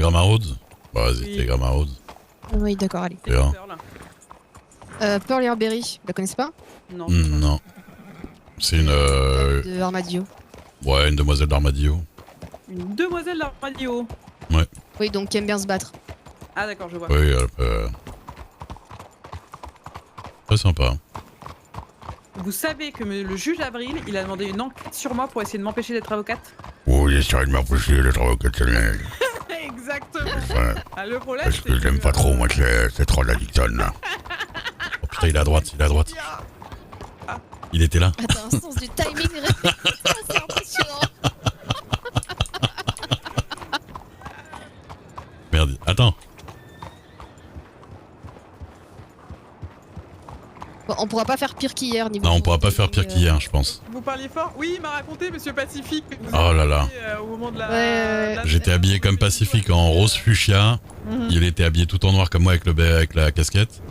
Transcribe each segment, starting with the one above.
Télégramme à Rhodes. Bah vas-y, Oui. télégramme à Rhodes. Oui, d'accord, allez. Et là. Pearl Airberry, vous la connaissez pas? Non. Non. C'est une... De Armadillo. Ouais, une demoiselle d'Armadillo. Une demoiselle d'Armadillo. Oui, donc qui aime bien se battre. Ah d'accord, je vois. Oui, elle peut... Très sympa. Vous savez que le juge Avril, il a demandé une enquête sur moi pour essayer de m'empêcher d'être avocate? Oh, j'essaierai de m'empêcher d'être avocationnel. Exactement. Enfin, Ah, le problème, parce que j'aime pas trop, moi, c'est trop la Dixon. Oh putain, il est à droite, il est à droite. Il était là. Ah, t'as un sens du timing, c'est impressionnant. Merde, attends. Bon, on pourra pas faire pire qu'hier niveau. Non, on pourra pas faire pire qu'hier, je pense. Vous parliez fort? Oui, il m'a raconté, Monsieur Pacifique. Que vous Oh là là. au moment de la... Ouais. J'étais habillé comme Pacifique en rose fuchsia. Il était habillé tout en noir comme moi avec la casquette.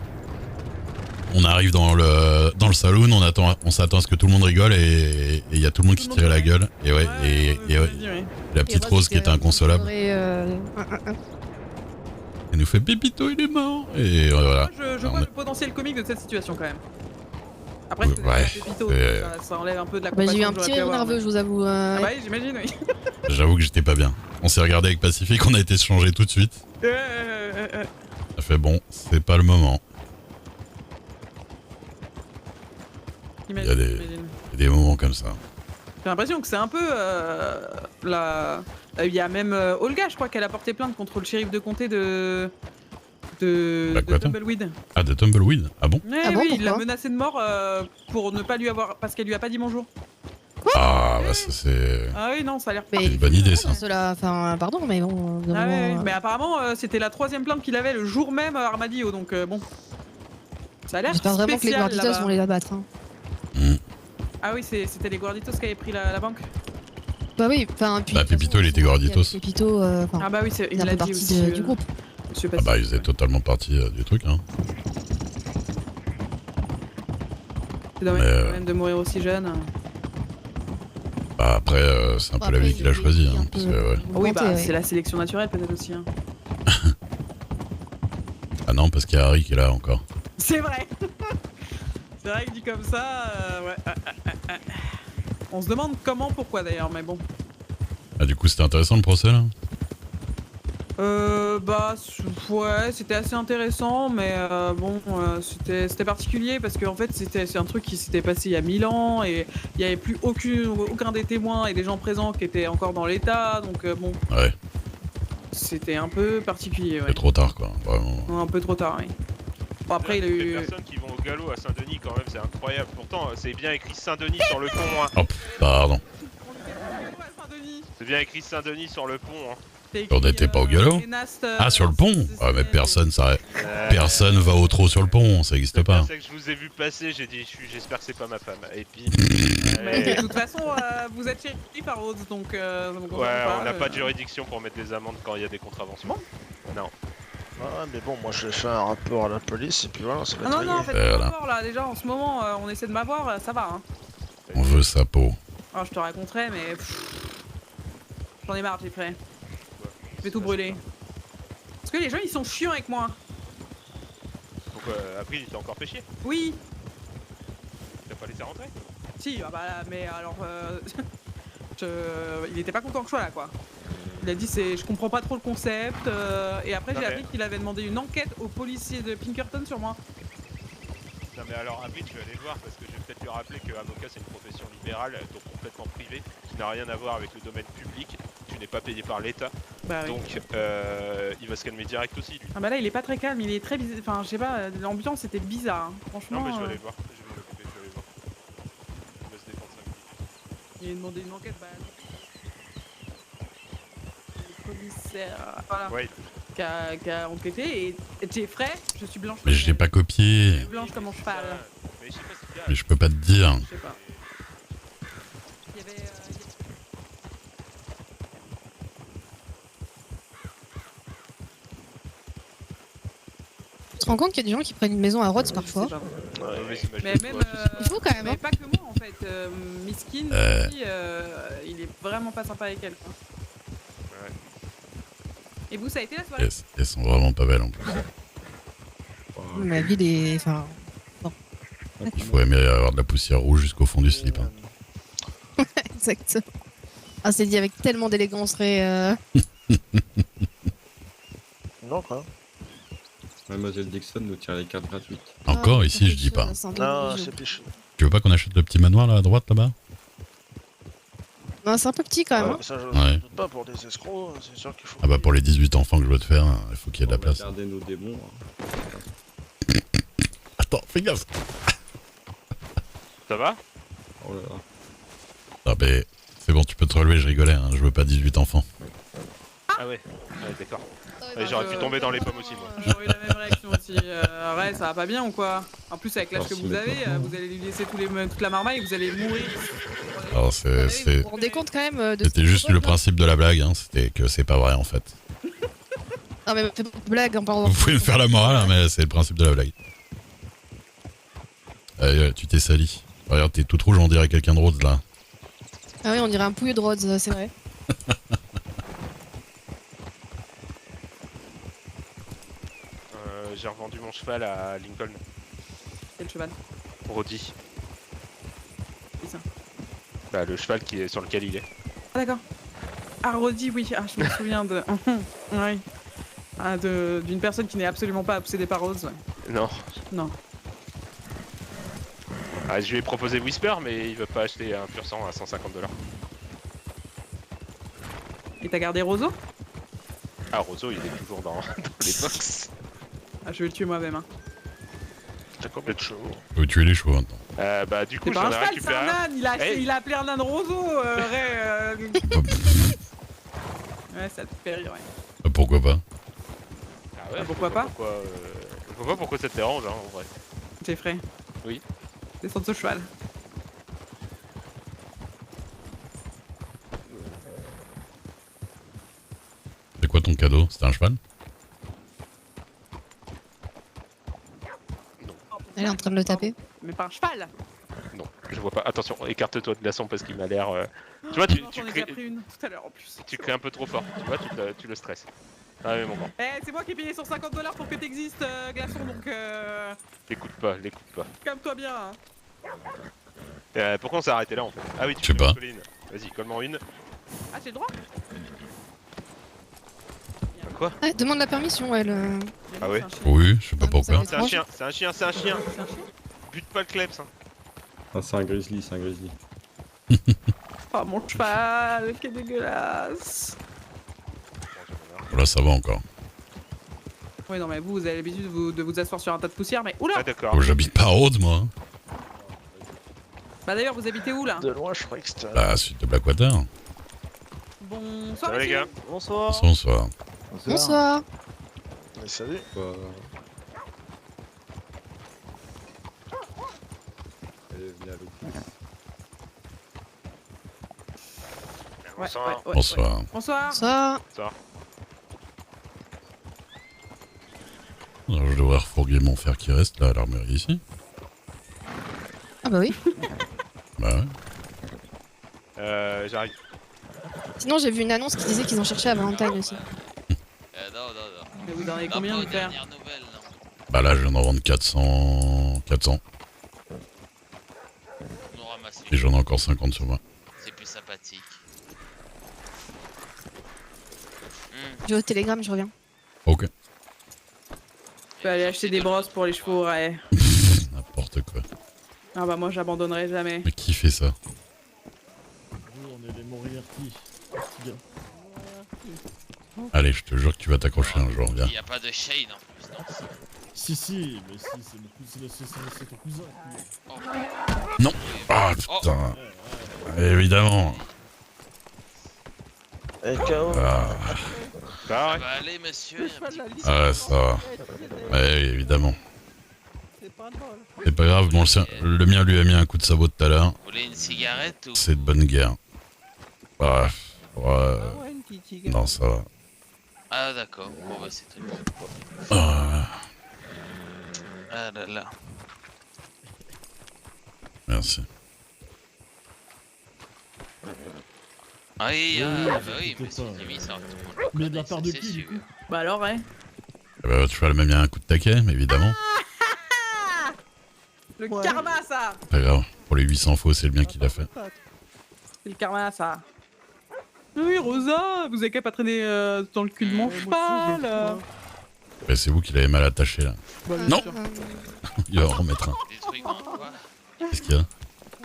On arrive dans le saloon, on s'attend à ce que tout le monde rigole et il y a tout le monde qui se tirait la gueule. Et ouais, et ouais. La petite Rose qui était inconsolable. Elle nous fait Pépito, il est mort. Et voilà. Moi, je vois le potentiel comique de cette situation quand même. Après, Ouais, Pépito, ça enlève un peu de la Bah, compassion. j'ai eu un petit rire nerveux, je vous avoue. Ah bah oui, j'imagine, oui. J'avoue que j'étais pas bien. On s'est regardé avec Pacifique, on a été changé tout de suite. Ça fait bon, c'est pas le moment. Il y a des moments comme ça. J'ai l'impression que c'est un peu il y a même Olga, je crois qu'elle a porté plainte contre le shérif de comté de Tumbleweed. Ah, de Tumbleweed? Ah bon? Ouais, Ah bon, oui, il l'a pourquoi menacé de mort pour ne pas lui avoir... parce qu'elle lui a pas dit bonjour. Ah, bah ça c'est... Ah oui, non, ça a l'air... Mais C'est une bonne idée, ça. Cela, enfin, pardon, mais bon. Ah ouais, mais apparemment, c'était la 3e plainte qu'il avait le jour même à Armadillo, donc bon. Ça a l'air J'espère vraiment que les spécial, Gorditos là-bas. vont les abattre. Hein. Ah oui, c'était les Gorditos qui avaient pris la banque. Bah oui, enfin. Bah, Pépito, il était Gorditos. Pépito, Ah bah oui, il a l'a fait dit partie aussi. du groupe. Monsieur Ah bah, ils faisaient totalement partie du truc, hein. C'est dommage même de mourir aussi jeune. Bah après, c'est un peu la vie qu'il a choisie, hein. Parce que, ouais. Oui, bah c'est la sélection naturelle peut-être aussi. Hein. Ah non, parce qu'il y a Harry qui est là encore. C'est vrai. C'est vrai que dit comme ça, ouais. On se demande comment, pourquoi d'ailleurs, mais bon. Ah, du coup, c'était intéressant le procès, là? Bah, ouais, c'était assez intéressant, mais bon, c'était particulier parce qu'en fait, c'est un truc qui s'était passé il y a 1000 ans et il n'y avait plus aucun des témoins et des gens présents qui étaient encore dans l'état, donc bon. Ouais. C'était un peu particulier, ouais. C'est trop tard, quoi, vraiment. Un peu trop tard, oui. Bon, après, il a eu... Les personnes qui vont au galop à Saint-Denis, quand même, c'est incroyable. Pourtant, c'est bien écrit Saint-Denis sur le pont, hein. Oh, pardon. C'est bien écrit Saint-Denis sur le pont, hein. On n'était pas au galop? Ah, sur le pont? Ah, mais personne va au trot sur le pont, ça n'existe pas. C'est que je vous ai vu passer, j'ai dit, j'espère que c'est pas ma femme. Et puis... Mais de toute façon, vous êtes chéri par Rhodes, donc... ouais, on n'a pas de juridiction pour mettre des amendes quand il y a des contraventions. Non. Ah, mais bon, moi je vais faire un rapport à la police et puis voilà, ça va être non, réglé. faites pas rapport là, déjà en ce moment, on essaie de m'avoir, ça va. Hein. On veut sa peau. Alors je te raconterai, mais... J'en ai marre, j'ai prêt. Je vais tout brûler. Parce que les gens, ils sont chiants avec moi. Donc après, il t'a encore fait chier? Oui. T'as pas laissé rentrer? Si, ah bah mais alors... il était pas content que je sois là, quoi. Il a dit, je comprends pas trop le concept, et après j'ai appris qu'il avait demandé une enquête aux policiers de Pinkerton sur moi. Non mais alors après tu vas aller le voir parce que je vais peut-être lui rappeler que avocat c'est une profession libérale, donc complètement privée, qui n'a rien à voir avec le domaine public, tu n'es pas payé par l'État, bah, oui. Donc il va se calmer direct aussi lui. Ah bah là il est pas très calme, il est très bizarre, enfin je sais pas, l'ambiance était bizarre, hein. Franchement... Non mais je vais aller le voir, je vais m'en occuper, je vais aller le voir. Il va se défendre 5 minutes. Il a demandé une enquête, bah... Le commissaire... Voilà. Ouais. Qui a enquêté, et Jeffrey, je suis blanche. Mais je l'ai pas copié. Blanche comme mon cheval. Mais je sais pas si Mais je peux pas te dire. Je sais pas. Il y avait... Tu te rends compte qu'il y a des gens qui prennent une maison à Rhodes parfois? Mais même... Il faut quand même. Mais Hein. pas que moi en fait. Miskin, lui, il est vraiment pas sympa avec elle. Quoi. Et vous, ça a été la soirée? Elles sont vraiment pas belles en plus. Ma ville est. Enfin. Il faut aimer avoir de la poussière rouge jusqu'au fond du slip. Hein. Exactement. Ah, c'est dit avec tellement d'élégance, Ray. Non, quoi. Mademoiselle Dixon nous tire les cartes gratuites. Encore Ah, ici, je dis quelque pas. chose, c'est un Non, bijou. c'est piché. Tu veux pas qu'on achète le petit manoir là à droite là-bas? Non, c'est un peu petit quand même. hein. Ça, je Ouais. doute pas pour des escrocs, c'est sûr qu'il faut. Ah bah pour les 18 enfants que je veux te faire, il faut qu'il y ait de la On va place. garder nos démons. Attends, fais gaffe. Ça va? Oh là là. Ah bah c'est bon, tu peux te relever, je rigolais, hein, je veux pas 18 enfants. Ah ouais, d'accord. Ah, J'aurais pu tomber dans les pommes aussi, moi. J'aurais eu la même réaction aussi. Ouais, ça va pas bien ou quoi? En plus, avec l'âge Alors, que si vous avez, maintenant- vous allez lui laisser toute la marmaille et vous allez mourir. Alors Vous c'est... vous rendez compte quand même de. C'était juste le principe de la blague, hein, c'était que c'est pas vrai en fait. Non, mais fais pas de blague, hein, pardon. Vous pouvez me faire la morale, hein, mais c'est le principe de la blague. Tu t'es sali. Regarde, t'es toute rouge, on dirait quelqu'un de Rhodes là. Ah oui, on dirait un pouilleux de Rhodes, c'est vrai. J'ai revendu mon cheval à Lincoln, Quel cheval? Roddy. C'est ça. Bah, le cheval qui est sur lequel il est. Ah d'accord. Ah Roddy, oui. Ah, je me souviens de. Oui. Ah, d'une personne qui n'est absolument pas obsédée par Rose. Ouais. Non. Non. Ah, je lui ai proposé Whisper, mais il veut pas acheter un pur sang à 150$. Et t'as gardé Roseau? Ah, Roseau, il est toujours dans les box. Ah, je vais le tuer moi-même. Hein. T'as combien de chevaux? Faut tuer les chevaux maintenant. Bah, du coup, C'est pas j'en un ai cheval, c'est récupéré un un. âne. Hey. Il a appelé un âne Roseau. Ray, Ouais, ça te fait rire. Ouais. Pourquoi pas? Ah ouais, Ah, pourquoi pas Je vois pas pourquoi ça te dérange, hein, en vrai. Jeffrey. Oui. Descends de ce cheval. C'est quoi ton cadeau? C'était un cheval? Elle est en train de le taper. Mais pas un cheval. Non, je vois pas. Attention, écarte-toi de Glaçon parce qu'il m'a l'air. Tu vois, tu J'en ai déjà crées, pris une tout à l'heure en plus. tu crées un peu trop fort. Tu vois, tu le stresses. Ah, mais moment. Eh, c'est moi qui ai payé 150$ pour que t'existes, Glaçon, donc L'écoute pas. calme-toi bien. Hein. Pourquoi on s'est arrêté là en fait? Ah oui, tu Je sais peux en pas. coller une. Vas-y, colle-moi une. Ah, j'ai le droit? Quoi? Ah, demande la permission, elle. Mais Ah non, ouais. c'est un chien. Oui, je sais pas Ah, pourquoi. ça C'est un chien, c'est un chien, c'est un chien. C'est un chien? Bute pas le kleps. Hein. Ah, c'est un grizzly, c'est un grizzly. Oh mon cheval, quel dégueulasse. Là ça va encore. Ouais, non, mais vous avez l'habitude de vous asseoir sur un tas de poussière, mais oula! Ah d'accord. Oh, j'habite pas à Rhodes moi. Hein. Bah d'ailleurs, vous habitez où là? De loin, je croyais que c'était. Bah suite de Blackwater. Bonsoir, Ça va les messieurs. gars? Bonsoir. Bonsoir. Bonsoir. Mais salut. Quoi... Allez, venez avec nous. Ouais, Bonsoir. ouais, ouais, Bonsoir. ouais. Bonsoir. Bonsoir. Bonsoir. Alors, je devrais refourguer mon fer qui reste là à l'armurerie ici. Ah bah oui. Bah ouais. J'arrive. Sinon, j'ai vu une annonce qui disait qu'ils en cherchaient à Valentine aussi. Non, non, non. Mais vous en avez Non, combien pas de aux faire? dernières nouvelles, non. Bah là je viens d'en vendre 400. 400. On en ramasse Et j'en ai encore 50 sur moi. C'est plus sympathique. Je vais au télégramme, je reviens. Ok. Je peux aller acheter des brosses pour les chevaux, ouais. N'importe quoi. Ah bah moi j'abandonnerai jamais. Mais qui fait ça? On est les Moriarty. Petit gars. Allez, je te jure que tu vas t'accrocher un jour, viens. Il n'y a pas de Shane en plus, non. Si, mais si, c'est mon cousin, c'est ton cousin. Oh. Non. Ah putain. Évidemment. Eh, KO. Ah, Bah ouais. Bah allez, monsieur. y a un petit- ah ça va. Ouais, évidemment. C'est pas grave, bon, le mien lui a mis un coup de sabot tout à l'heure. Vous voulez une cigarette ou... C'est de bonne guerre. Bref. Ouais. Non, ça va. Ah d'accord, bon bah c'est très bien. Ah, Ah là là. merci. Ah oui, Oui, bah vous oui, inquiétez mais c'est pas. limite, ça. Mais de la part de qui, du coup? Bah alors, ouais. Bah, votre cheval m'a mis un coup de taquet, mais évidemment. Le karma, ça. Pas grave. Pour les 800 faux, c'est le bien qui l'a fait. C'est le karma, ça. Oui, Rosa, vous avez qu'à pas traîner dans le cul de mon cheval. Ouais, c'est vous qui l'avez mal attaché là. Non. Il va en remettre un. Des trucs dans quoi? Qu'est-ce qu'il y a?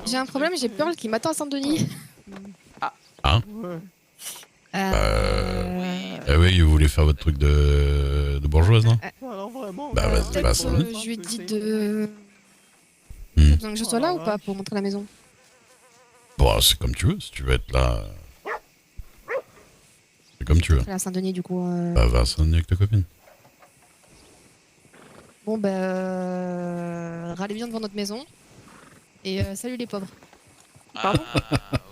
J'ai un problème, j'ai Pearl qui m'attend à Saint-Denis. Ouais. Ah oui, vous voulez faire votre truc de bourgeoise, non? Alors vraiment. Bah vas-y, Peut-être bah ça. je lui ai dit de... Hmm. T'as besoin que je sois là ou pas pour montrer la maison? Bon, c'est comme tu veux, si tu veux être là. C'est comme tu veux. À Saint-Denis du coup. Bah va à Saint-Denis avec ta copine. Bon râlez bien devant notre maison. Et salut les pauvres. Ah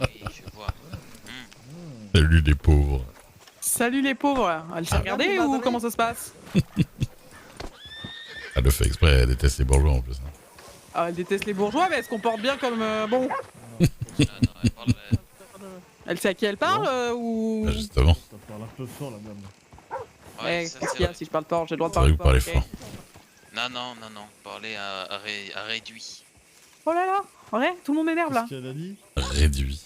oui, je vois. Salut les pauvres. Salut les pauvres. Elle s'est regardée ou comment ça se passe? Elle le fait exprès, elle déteste les bourgeois en plus. Hein. Ah, elle déteste les bourgeois, mais elle se comporte bien comme bon. Ah, non, elle parle, Elle sait à qui elle parle ou. Bah, justement, Ça parle un peu fort, la dame. ouais, Eh, ça, qu'est-ce c'est qu'il y a vrai. si je parle fort? J'ai le droit de c'est vrai parler que vous fort. parlez ok. fort. Non, parler à réduit. Oh là là, ouais, tout le monde m'énerve là. Qu'est-ce qu'elle a dit? Réduit.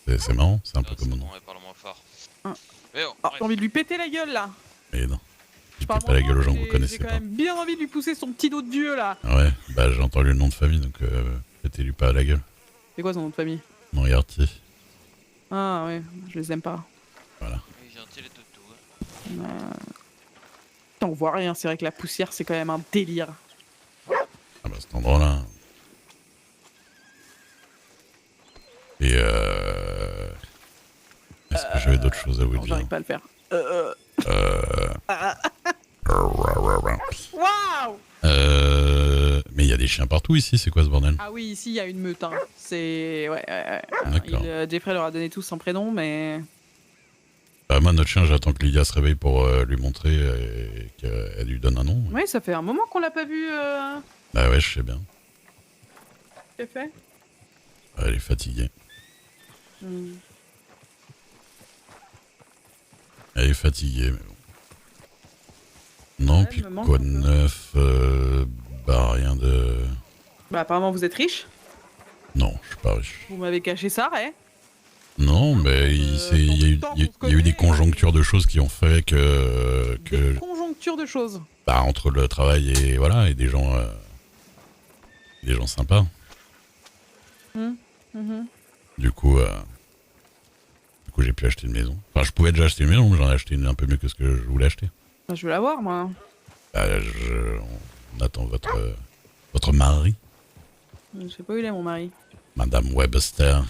C'est marrant, c'est un peu Non, comme c'est mon nom. bon, elle parle moins fort. Ah. Mais bon, Ah, bref. j'ai envie de lui péter la gueule là. Mais non. Je Parle pète pas la gueule aux gens que vous j'ai connaissez quand pas. même bien envie de lui pousser son petit dos de vieux là. Ouais, bah j'ai entendu le nom de famille, donc pétez-lui pas à la gueule. C'est quoi son nom de famille? Moriarty. Ah ouais, je les aime pas. Oui, gentil les toutous. On voit rien, c'est vrai que la poussière c'est quand même un délire. Ah bah cet endroit-là. Et est-ce que j'avais d'autres choses à vous Non, dire? j'arrive pas à le faire. Waouh! Mais il y a des chiens partout ici, c'est quoi ce bordel? Ah oui, ici il y a une meute. Hein. C'est. Ouais. D'accord. Jeffrey leur a donné tous un prénom, mais. Bah, moi, notre chien, j'attends que Lydia se réveille pour lui montrer et qu'elle lui donne un nom. Oui, ça fait un moment qu'on l'a pas vu. Bah ouais, je sais bien. Qu'est-ce qu'elle fait? Elle est fatiguée. Elle est fatiguée, mais bon. Non, Ouais, puis elle me manque quoi un de peu. neuf? Bah rien de... Bah apparemment vous êtes riche. Non, je suis pas riche. Vous m'avez caché ça, ouais. Non, mais il y a eu, tant il y a- qu'on se il y a eu des connaît. conjonctures de choses qui ont fait que Des conjonctures de choses. bah, entre le travail et voilà, et des gens sympas. Mhm. Du coup j'ai pu acheter une maison. Enfin, je pouvais déjà acheter une maison, mais j'en ai acheté une un peu mieux que ce que je voulais acheter. Bah, je veux la voir, moi. Bah, on attend votre mari, Je sais pas où il est, mon mari. Madame Webster.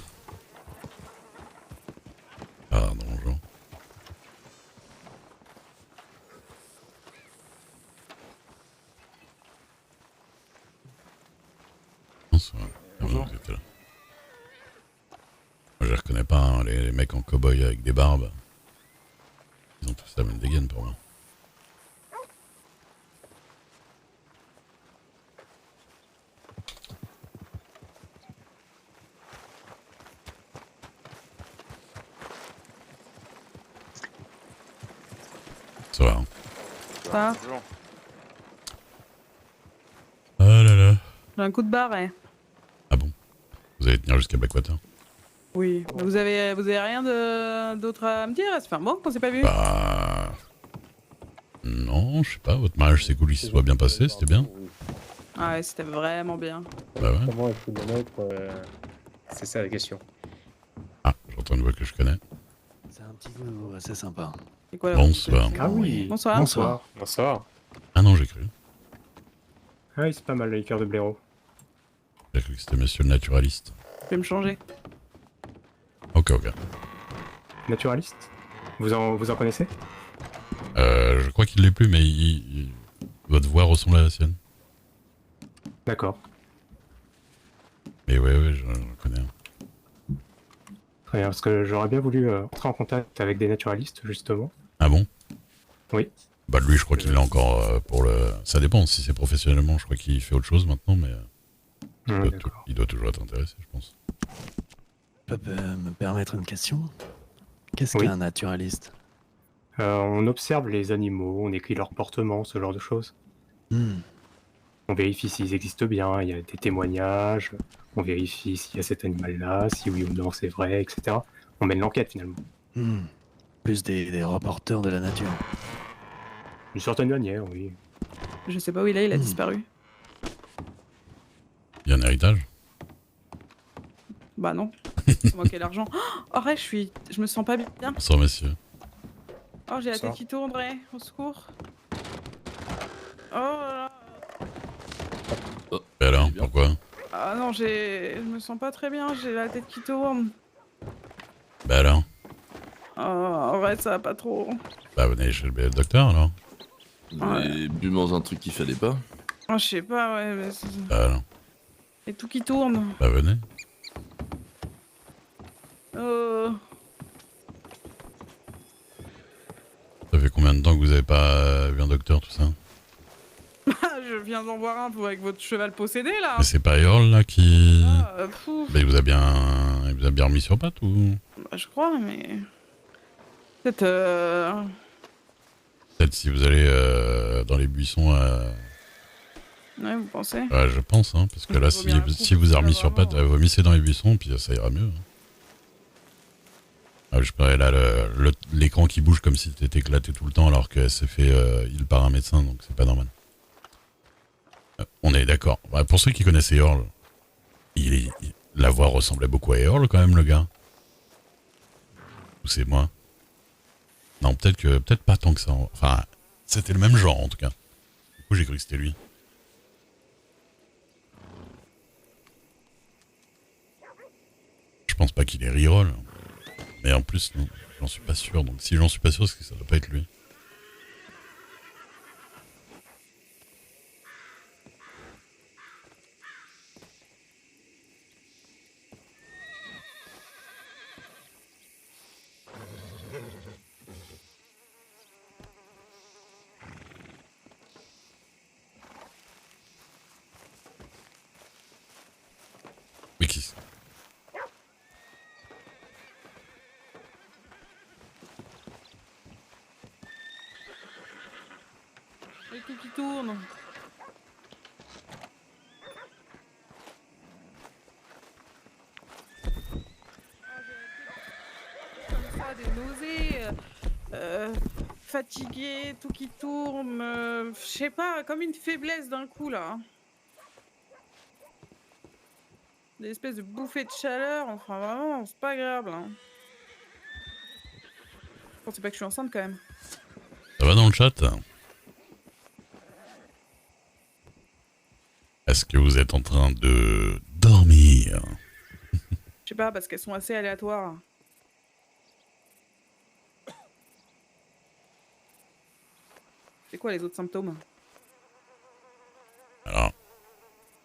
Pardon, bonjour. Bonsoir. Bonjour. Moi, je les reconnais pas, hein, les mecs en cow-boy avec des barbes. Ils ont tous la même dégaine pour moi. Ça va. Hein. Ça Bonjour. Ah là là. J'ai un coup de barre, ouais. Ah bon? Vous allez tenir jusqu'à Blackwater? Oui. Mais vous avez rien d'autre à me dire? Ça fait un moment qu'on s'est pas vu. Bah... Non, je sais pas, votre mariage c'est cool, il s'est soit bien passé, c'était bien. Ah ouais, c'était vraiment bien. Bah ouais. Comment est-ce que le nôtre c'est ça la question. Ah, j'entends une voix que je connais. C'est un petit boulot assez sympa. C'est quoi la Bonsoir. Ah oui. Bonsoir. Bonsoir. Bonsoir. Ah non, j'ai cru. Ah oui, c'est pas mal le liqueur de blaireau. J'ai cru que c'était monsieur le naturaliste. Je vais me changer. Ok, ok. Naturaliste vous en connaissez? Je crois qu'il l'est plus, mais votre voix ressemble à la sienne. D'accord. Mais ouais, je connais un. Très bien, parce que j'aurais bien voulu entrer en contact avec des naturalistes, justement. Ah bon? Oui. Bah lui, je crois qu'il l'a encore pour le... Ça dépend, si c'est professionnellement, je crois qu'il fait autre chose maintenant, mais D'accord. il doit toujours être intéressé, je pense. Je peux me permettre une question? Qu'est-ce Oui. qu'un naturaliste? On observe les animaux, on écrit leur comportement, ce genre de choses. Hmm. On vérifie s'ils existent bien, il y a des témoignages, on vérifie s'il y a cet animal-là, si oui ou non c'est vrai, etc. On mène l'enquête finalement. Hmm. Plus des reporters de la nature. D'une certaine manière, oui. Je sais pas où il est, il a Hmm. disparu. Il y a un héritage. Bah non. C'est moi qui ai l'argent. Oh, ouais, je me sens pas bien. Bonsoir, messieurs. Oh, j'ai la Ça. tête qui tournerait. Au secours. Oh là là. Et alors, bien. pourquoi? Ah non, je me sens pas très bien, j'ai la tête qui tourne. Bah alors? Oh, en vrai, ça va pas trop. Bah venez chez le docteur alors. Vous avez bu dans un truc qui fallait pas? Oh, je sais pas, ouais, mais Bah alors. et tout qui tourne. Bah venez. Ça fait combien de temps que vous avez pas vu un docteur, tout ça? Je viens d'en voir un avec votre cheval possédé là. Mais c'est pas Earl là qui... Pouf. Bah il vous a bien remis sur pattes ou... Bah, je crois, mais. Peut-être. Peut-être si vous allez dans les buissons Ouais, vous pensez? Ouais, je pense, hein, parce que Je là, vois bien un coup, si vous a remis sur vraiment. pattes, vomissez dans les buissons, puis ça ira mieux. Ah, je parais là, l'écran qui bouge comme si t'étais éclaté tout le temps, alors que c'est fait il par un médecin, donc c'est pas normal. On est d'accord. Bah, pour ceux qui connaissent Earl, la voix ressemblait beaucoup à Earl quand même, le gars. Ou c'est moi? Non, peut-être pas tant que ça. Enfin, c'était le même genre en tout cas. Du coup, j'ai cru que c'était lui. Je pense pas qu'il est reroll. Mais en plus, non, j'en suis pas sûr. Donc si j'en suis pas sûr, c'est que ça doit pas être lui. Mais qui? Et tout qui tourne. Comme ça, des nausées. Fatigué, tout qui tourne. Je sais pas, comme une faiblesse d'un coup là. Des espèces de bouffées de chaleur, enfin vraiment, c'est pas agréable. Hein. Je pensais pas que je suis enceinte quand même. Ça va dans le chat? Est-ce que vous êtes en train de dormir? Je sais pas, parce qu'elles sont assez aléatoires. C'est quoi les autres symptômes? Alors,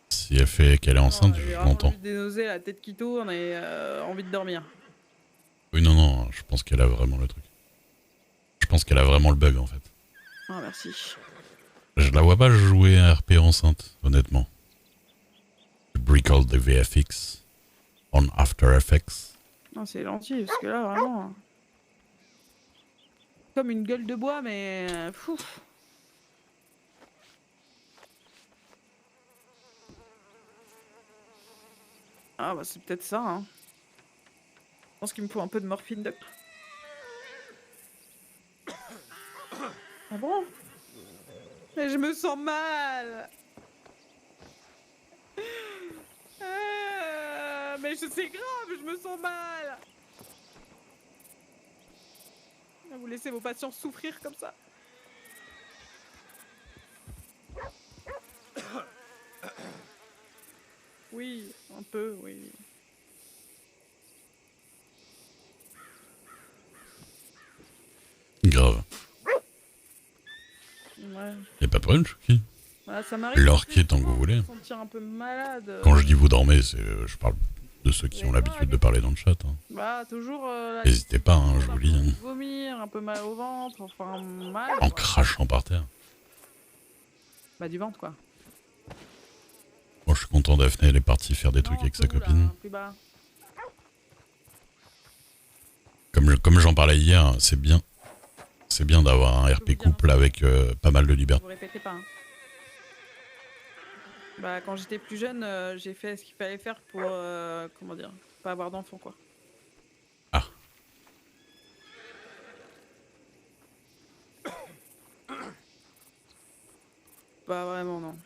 si elle fait qu'elle est enceinte, J'ai je vraiment l'entends. juste des nausées, la tête qui tourne et envie de dormir. Oui, non, je pense qu'elle a vraiment le truc. Je pense qu'elle a vraiment le bug en fait. Ah, merci. Je la vois pas jouer un RP enceinte, honnêtement. Brickle de VFX on After Effects. Non, c'est gentil, parce que là, vraiment... Comme une gueule de bois, mais... Fou. Ah, bah c'est peut-être ça, hein. Je pense qu'il me faut un peu de morphine de... Ah bon? Mais je me sens mal. Mais c'est grave, je me sens mal. Vous laissez vos patients souffrir comme ça. Oui, un peu, oui. Grave. Ouais. Y'a pas de problème, Chouki. Voilà, ça m'arrive. Leur qui est tant que vous voulez. de me sentir un peu malade. Quand je dis vous dormez, je parle de ceux qui ont l'habitude de parler dans le chat. Hein. Bah, toujours. N'hésitez pas, hein, je vous lis. Hein. Vomir, un peu mal au ventre, enfin mal. En quoi. crachant par terre. Bah, du ventre, quoi. Moi, je suis content, Daphné, elle est partie faire des trucs Non, avec sa plus haut, là, copine. plus bas. Comme comme j'en parlais hier, c'est bien d'avoir un RP couple avec pas mal de liberté. Vous répétez pas. Hein. Bah, quand j'étais plus jeune, j'ai fait ce qu'il fallait faire pour, comment dire, pas avoir d'enfants, quoi. Ah. Pas vraiment, non.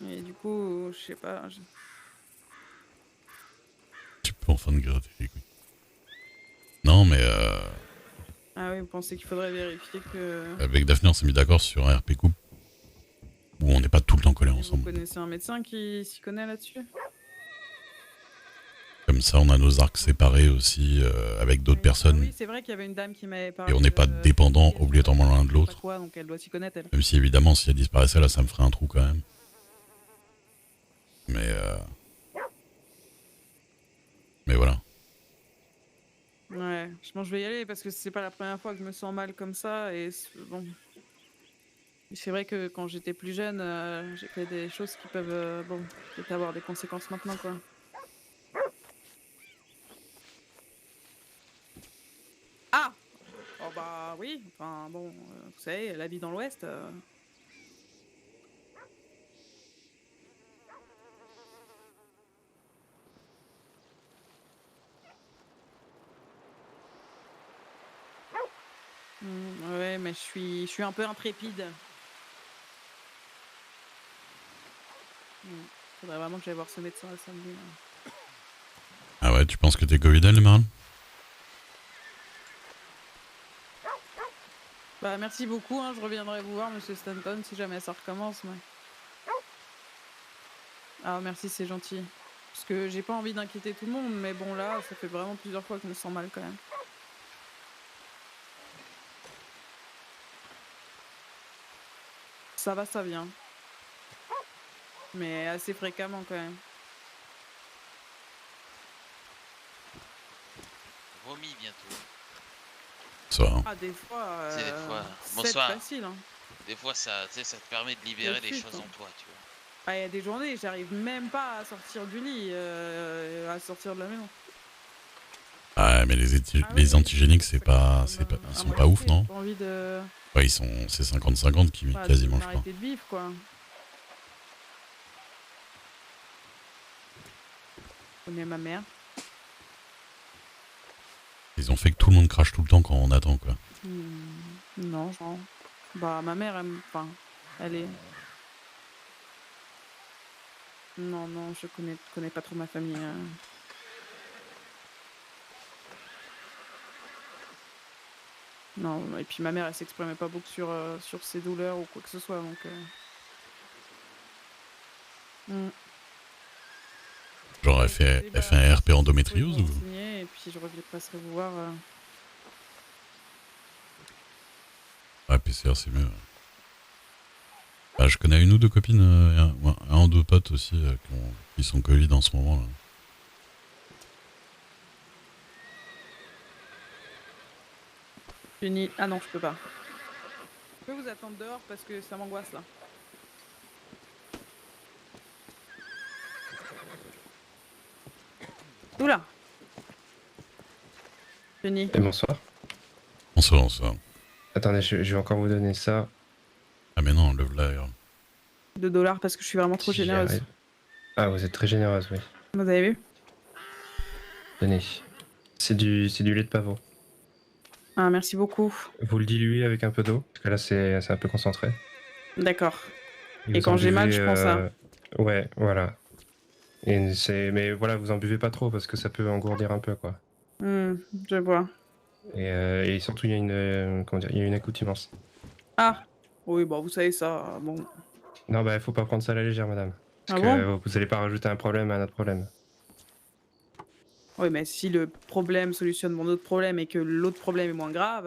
Et du coup, je sais pas. Tu peux enfin te gratter les couilles. Non, mais Ah oui, vous pensez qu'il faudrait vérifier que... avec Daphné, on s'est mis d'accord sur un RP couple où on n'est pas tout le temps collés Vous ensemble. connaissez un médecin qui s'y connaît là-dessus? Comme ça, on a nos arcs séparés aussi avec d'autres personnes. Oui, c'est vrai qu'il y avait une dame qui m'avait parlé. Et on n'est pas dépendants obligatoirement l'un de l'autre. Quoi, donc elle doit s'y connaître, elle. Même si évidemment, si elle disparaissait là, ça me ferait un trou quand même. Mais voilà. Ouais, je pense que je vais y aller parce que c'est pas la première fois que je me sens mal comme ça et bon. C'est vrai que quand j'étais plus jeune, j'ai fait des choses qui peuvent, bon, peut-être avoir des conséquences maintenant, quoi. Ah! Oh bah oui, enfin bon, vous savez, la vie dans l'Ouest. Ouais, mais je suis un peu intrépide. Faudrait vraiment que j'aille voir ce médecin le samedi. Là. Ah ouais, tu penses que t'es Covidel, Marne? Bah merci beaucoup, hein, je reviendrai vous voir, monsieur Stanton, si jamais ça recommence. Mais... Ah merci, c'est gentil. Parce que j'ai pas envie d'inquiéter tout le monde, mais bon là, ça fait vraiment plusieurs fois que je me sens mal quand même. Ça va, ça vient. Mais assez fréquemment quand même. Vomi bientôt. Bonsoir. Ah des fois, C'est des fois. c'est Bonsoir. facile. Hein. Des fois ça, ça te permet de libérer des Suite, choses hein. en toi, tu vois. Ah, il y a des journées, j'arrive même pas à sortir du lit, à sortir de la maison. Ah, mais les antigéniques, sont pas ouf, non? Pas envie de... Ouais, c'est 50-50 qui quasiment, je crois. Arrêter de vivre, quoi. Je connais ma mère. Ils ont fait que tout le monde crache tout le temps quand on attend, quoi. Non, genre... Bah, ma mère, enfin, elle est... Non, je connais pas trop ma famille. Non, et puis ma mère, elle s'exprimait pas beaucoup sur ses douleurs ou quoi que ce soit, donc... Genre, elle fait un RP endométriose ou... Et puis je passerai vous voir... Ouais, PCR, c'est mieux. Bah, je connais une ou deux copines, un ou deux potes aussi, qui sont Covid en ce moment, là. Fini. Ah non, je peux pas. Je peux vous attendre dehors parce que ça m'angoisse, là. Oula! Fini. Et bonsoir. Bonsoir. Attendez, je vais encore vous donner ça. Ah mais non, le vlog. 2$ parce que je suis vraiment trop Si j'y généreuse. arrive. Ah, vous êtes très généreuse, oui. Vous avez vu? Tenez. C'est du lait de pavot. Ah, merci beaucoup. Vous le diluez avec un peu d'eau, parce que là c'est un peu concentré. D'accord. Et Et vous quand en j'ai mal, buvez, je prends ça. Ouais, voilà. Mais voilà, vous en buvez pas trop parce que ça peut engourdir un peu, quoi. Je vois. Et surtout, il y a il y a une accoutumance. Ah! Oui, bon, vous savez ça, bon. Non, bah, il faut pas prendre ça à la légère, madame. Parce Ah que bon? vous allez pas rajouter un problème à un autre problème. Oui, mais si le problème solutionne mon autre problème et que l'autre problème est moins grave...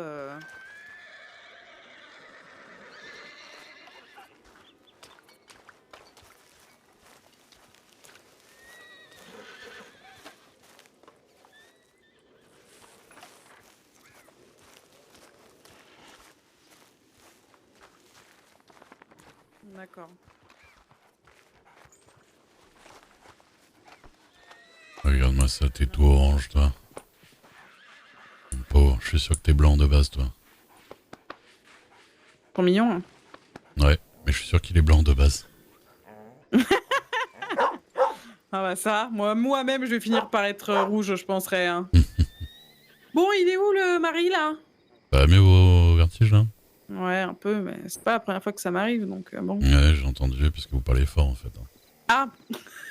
D'accord. Regarde-moi ça, t'es tout orange, toi. Mon pauvre, je suis sûr que t'es blanc de base, toi. Trop mignon. Hein. Ouais, mais je suis sûr qu'il est blanc de base. Ah bah ça, moi-même, je vais finir par être rouge, je penserais. Hein. Bon, il est où le mari, là? Bah, mais au vertige, là? Ouais, un peu, mais c'est pas la première fois que ça m'arrive, donc bon. Ouais, j'ai entendu, parce que vous parlez fort, en fait. Ah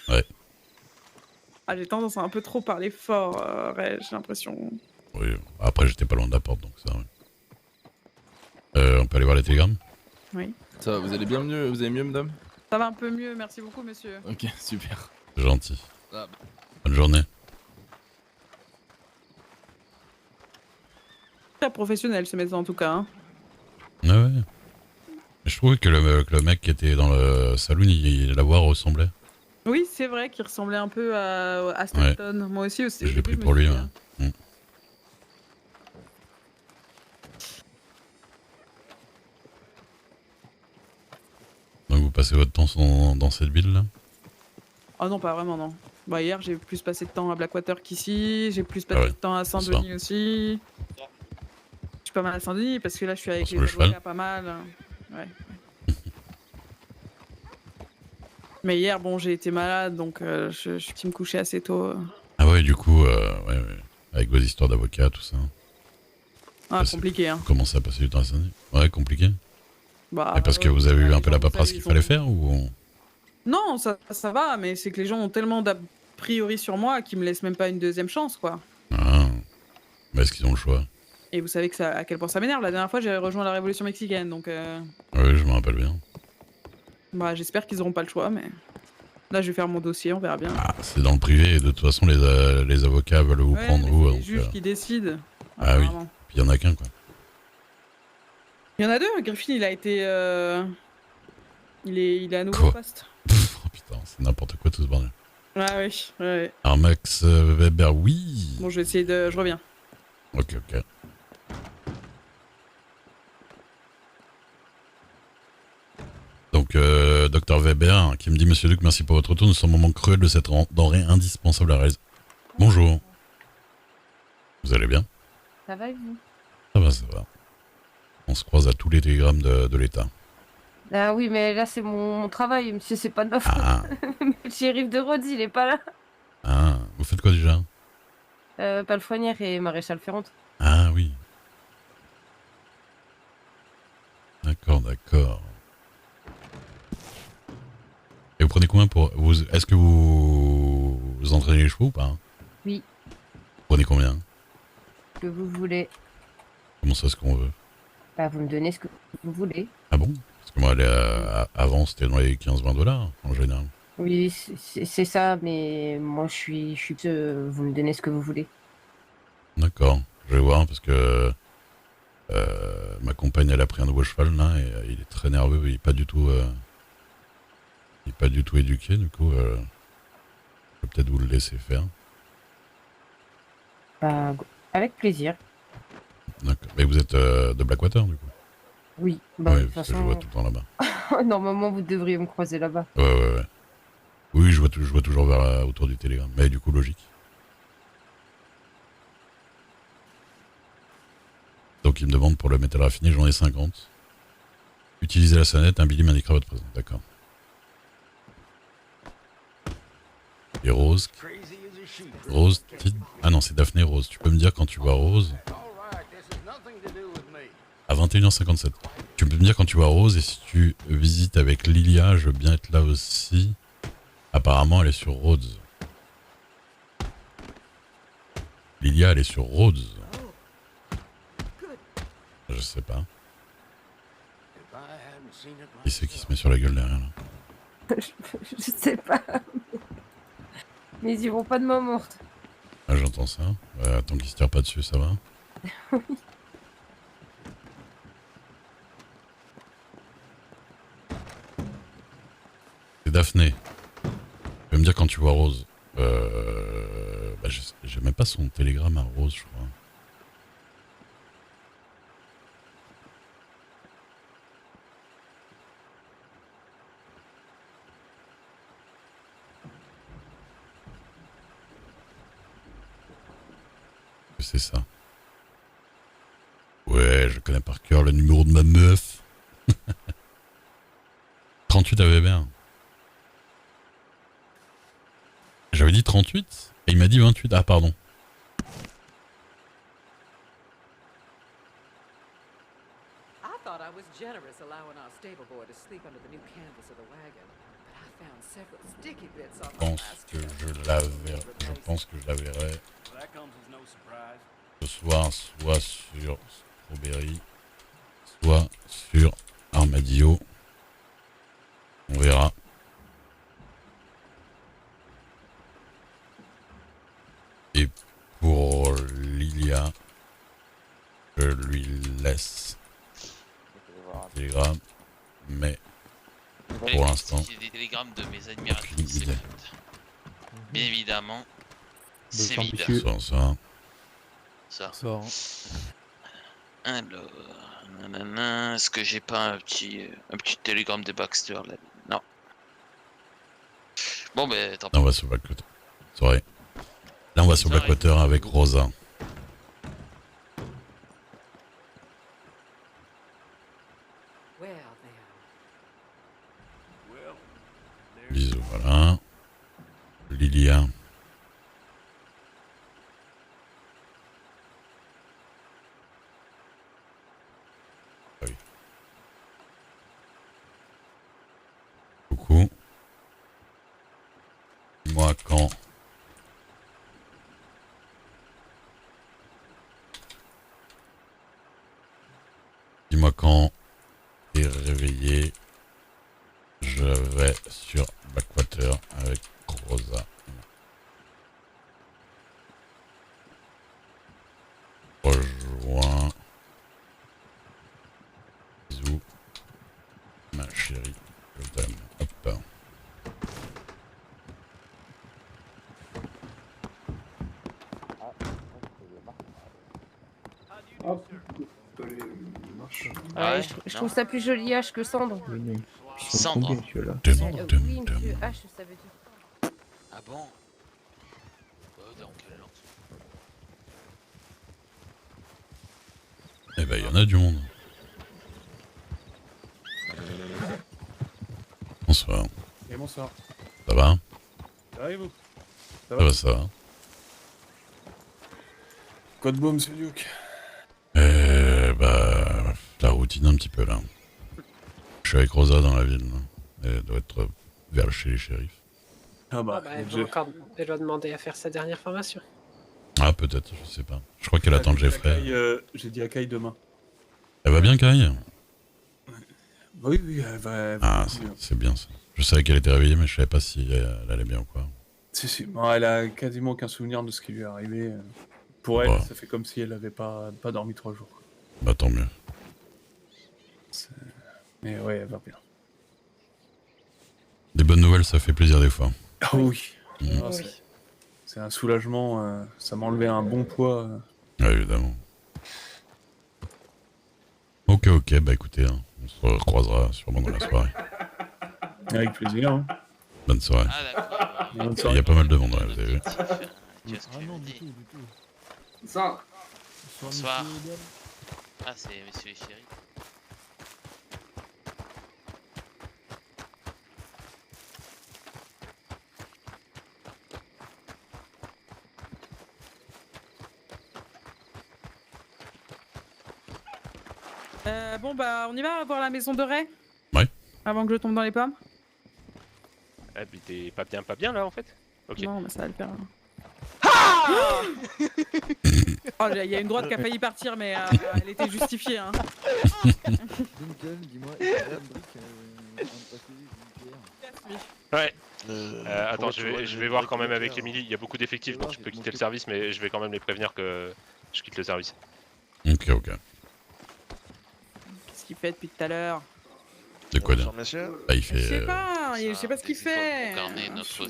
Ouais. Ah, j'ai tendance à un peu trop parler fort, ouais, j'ai l'impression. Oui, après, j'étais pas loin de la porte, donc ça, ouais. On peut aller voir les télégrammes? Oui. Ça va, vous allez bien mieux, vous allez mieux, madame? Ça va un peu mieux, merci beaucoup, monsieur. Ok, super. C'est gentil. Ah. Bonne journée. Très professionnel, ce médecin, en tout cas. Hein. Ah ouais. Mais je trouvais que le mec qui était dans le saloon, la voix ressemblait. Oui, c'est vrai qu'il ressemblait un peu à Stanton. Ouais. Moi aussi. Je l'ai pris pour lui, ouais. Donc vous passez votre temps dans cette ville-là? Ah non, pas vraiment, non. Bah hier, j'ai plus passé de temps à Blackwater qu'ici, j'ai plus passé de temps à Saint-Denis aussi. Je suis pas mal à Saint-Denis parce que là, je suis avec les avocats pas mal. Ouais. Mais hier, bon, j'ai été malade, donc je suis parti me coucher assez tôt. Ah ouais, du coup, ouais. Avec vos histoires d'avocats, tout ça. Ah, compliqué, hein. Vous commencez à passer du temps à Saint-Denis? Ouais, compliqué. Bah, et parce que vous avez eu un peu la paperasse qu'il fallait faire ou... Non, ça va, mais c'est que les gens ont tellement d'a priori sur moi qu'ils me laissent même pas une deuxième chance, quoi. Ah, mais est-ce qu'ils ont le choix? Et vous savez que à quel point ça m'énerve. La dernière fois, j'ai rejoint la révolution mexicaine, donc... Oui, je me rappelle bien. Bah, j'espère qu'ils auront pas le choix, mais... Là, je vais faire mon dossier, on verra bien. Ah, c'est dans le privé, et de toute façon, les avocats veulent vous prendre où, c'est les juges qui décident. Ah oui, puis il y en a qu'un, quoi. Il y en a deux, Griffin, il a été... Il est à nouveau poste. Oh putain, c'est n'importe quoi tout ce bordel. Ah oui, ouais. Armax Weber, oui. Bon, je vais essayer de... Je reviens. Ok. Donc, Dr Weber, qui me dit, Monsieur Luc, merci pour votre retour. Nous sommes au moment cruel de cette denrée indispensable à réaliser. Bonjour. Vous allez bien? Ça va et vous? Ça va. On se croise à tous les télégrammes de l'État. Ah oui, mais là c'est mon travail, monsieur, c'est pas de ma faute. Le shérif de Rhodes, il est pas là. Ah, vous faites quoi déjà? Palefrenière et maréchal Ferrante. Ah oui. D'accord. Et vous prenez combien pour... Est-ce que vous entraînez les chevaux ou pas? Oui. Vous prenez combien? Que vous voulez. Comment ça, ce qu'on veut? Bah, vous me donnez ce que vous voulez. Ah bon? Parce que moi, avant, c'était dans les 15-20 $ en général. Oui, c'est ça, mais moi je suis vous me donnez ce que vous voulez. D'accord. Je vais voir parce que ma compagne, elle a pris un nouveau cheval là et il est très nerveux. Il est pas du tout éduqué. Du coup, je peux peut-être vous le laisser faire. Bah, avec plaisir. D'accord. Mais vous êtes de Blackwater du coup? Oui. Bah, ouais, de toute parce façon... que je vois tout le temps là-bas. Normalement, vous devriez me croiser là-bas. Ouais. Oui, je vois toujours autour du télégramme. Mais du coup, logique. Donc il me demande pour le métal raffiné, j'en ai 50. Utilisez la sonnette, un Billy m'indiquera votre présence. D'accord. Et Rose. Rose, ah non, c'est Daphné Rose. Tu peux me dire quand tu vois Rose? À 21h57. Tu peux me dire quand tu vois Rose et si tu visites avec Lilia, je veux bien être là aussi. Apparemment, elle est sur Rhodes. Lilia, elle est sur Rhodes. Je sais pas. Qui c'est qui se met sur la gueule derrière là? Je sais pas. Mais ils iront pas de main morte. Ah, j'entends ça. Tant qu'ils se tirent pas dessus, ça va. Oui. C'est Daphné. Tu peux me dire quand tu vois Rose? J'ai même pas son télégramme à Rose, je crois. c'est ça. Ouais, je connais par cœur le numéro de ma meuf. 38 avait bien. J'avais dit 38 et il m'a dit 28. Ah, pardon. Je pense que je la verrai ce soir, soit sur Strawberry, soit sur Armadillo. On verra. Et pour Lilia, je lui laisse un télégramme, mais pour l'instant, J'ai des télégrammes de mes admiratrices secrètes. Bien évidemment, c'est vide. Ça. Alors, nanana, est-ce que j'ai pas un petit télégramme de Baxter là? Non. Bon ben tant pis. Là, on va sur Blackwater. Sorry. Là on va sur Blackwater avec Rosa. Bisous, voilà. Lilia. Ah oui. Coucou. Dis-moi quand. Dis-moi quand t'es réveillé. Je vais sur Blackwater avec Rosa. Rejoins. Bisous. Ma chérie. Je t'aime. Hop. Ouais, je trouve ça plus joli H que Cendre. Cendre. Oui, monsieur H, ça veut dire. Ah bon? Dans quelle langue? Eh ben, il y en a du monde. Bonsoir. Et bonsoir. Ça va? Ça va et vous? Ça va, ça va. Code beau, monsieur Duke. Bah, la routine un petit peu là. Je suis avec Rosa dans la ville. Là. Elle doit être vers chez les shérifs. Ah bah, Elle doit demander à faire sa dernière formation. Ah, peut-être, je sais pas. Je crois qu'elle attend Jeffrey. J'ai dit à Kai demain. Elle va bien, Kai? Oui, elle va. Ah, c'est bien ça. Je savais qu'elle était réveillée, mais je savais pas si elle allait bien ou quoi. Si. Bon, elle a quasiment aucun souvenir de ce qui lui est arrivé. Pour elle, ça fait comme si elle avait pas dormi 3 jours. Bah, tant mieux. Mais ouais, elle va bien. Des bonnes nouvelles, ça fait plaisir des fois. Ah oui. Ah, c'est un soulagement. Ça m'a enlevé un bon poids. Ouais, évidemment. Ok, bah écoutez, hein, on se recroisera sûrement dans la soirée. Avec plaisir. Hein. Bonne soirée. Ah d'accord. Bonne Il soirée. y a pas mal de monde, là, vous avez vu. Tu vois ce que Ah je non, veux du dire? tout, du tout. Bonsoir. Bonsoir. Ah c'est monsieur et chéri. Bon bah on y va voir la maison de Ray? Ouais. Avant que je tombe dans les pommes? Ah, mais t'es pas bien là en fait? Ok. Non mais ça va le faire. Oh, il y a une droite qui a failli partir mais elle était justifiée hein. Duncan, dis-moi, est-ce qu'il y a une brique en passer d'une pierre? Ouais. Attends, je vais voir quand même avec Emily. Il y a beaucoup d'effectifs donc je peux quitter le service, mais je vais quand même les prévenir que je quitte le service. Ok. Qu'est-ce qu'il fait depuis tout à l'heure? C'est quoi Bonjour, dire? messieurs. Bah, il fait. Je sais pas ce qu'il fait.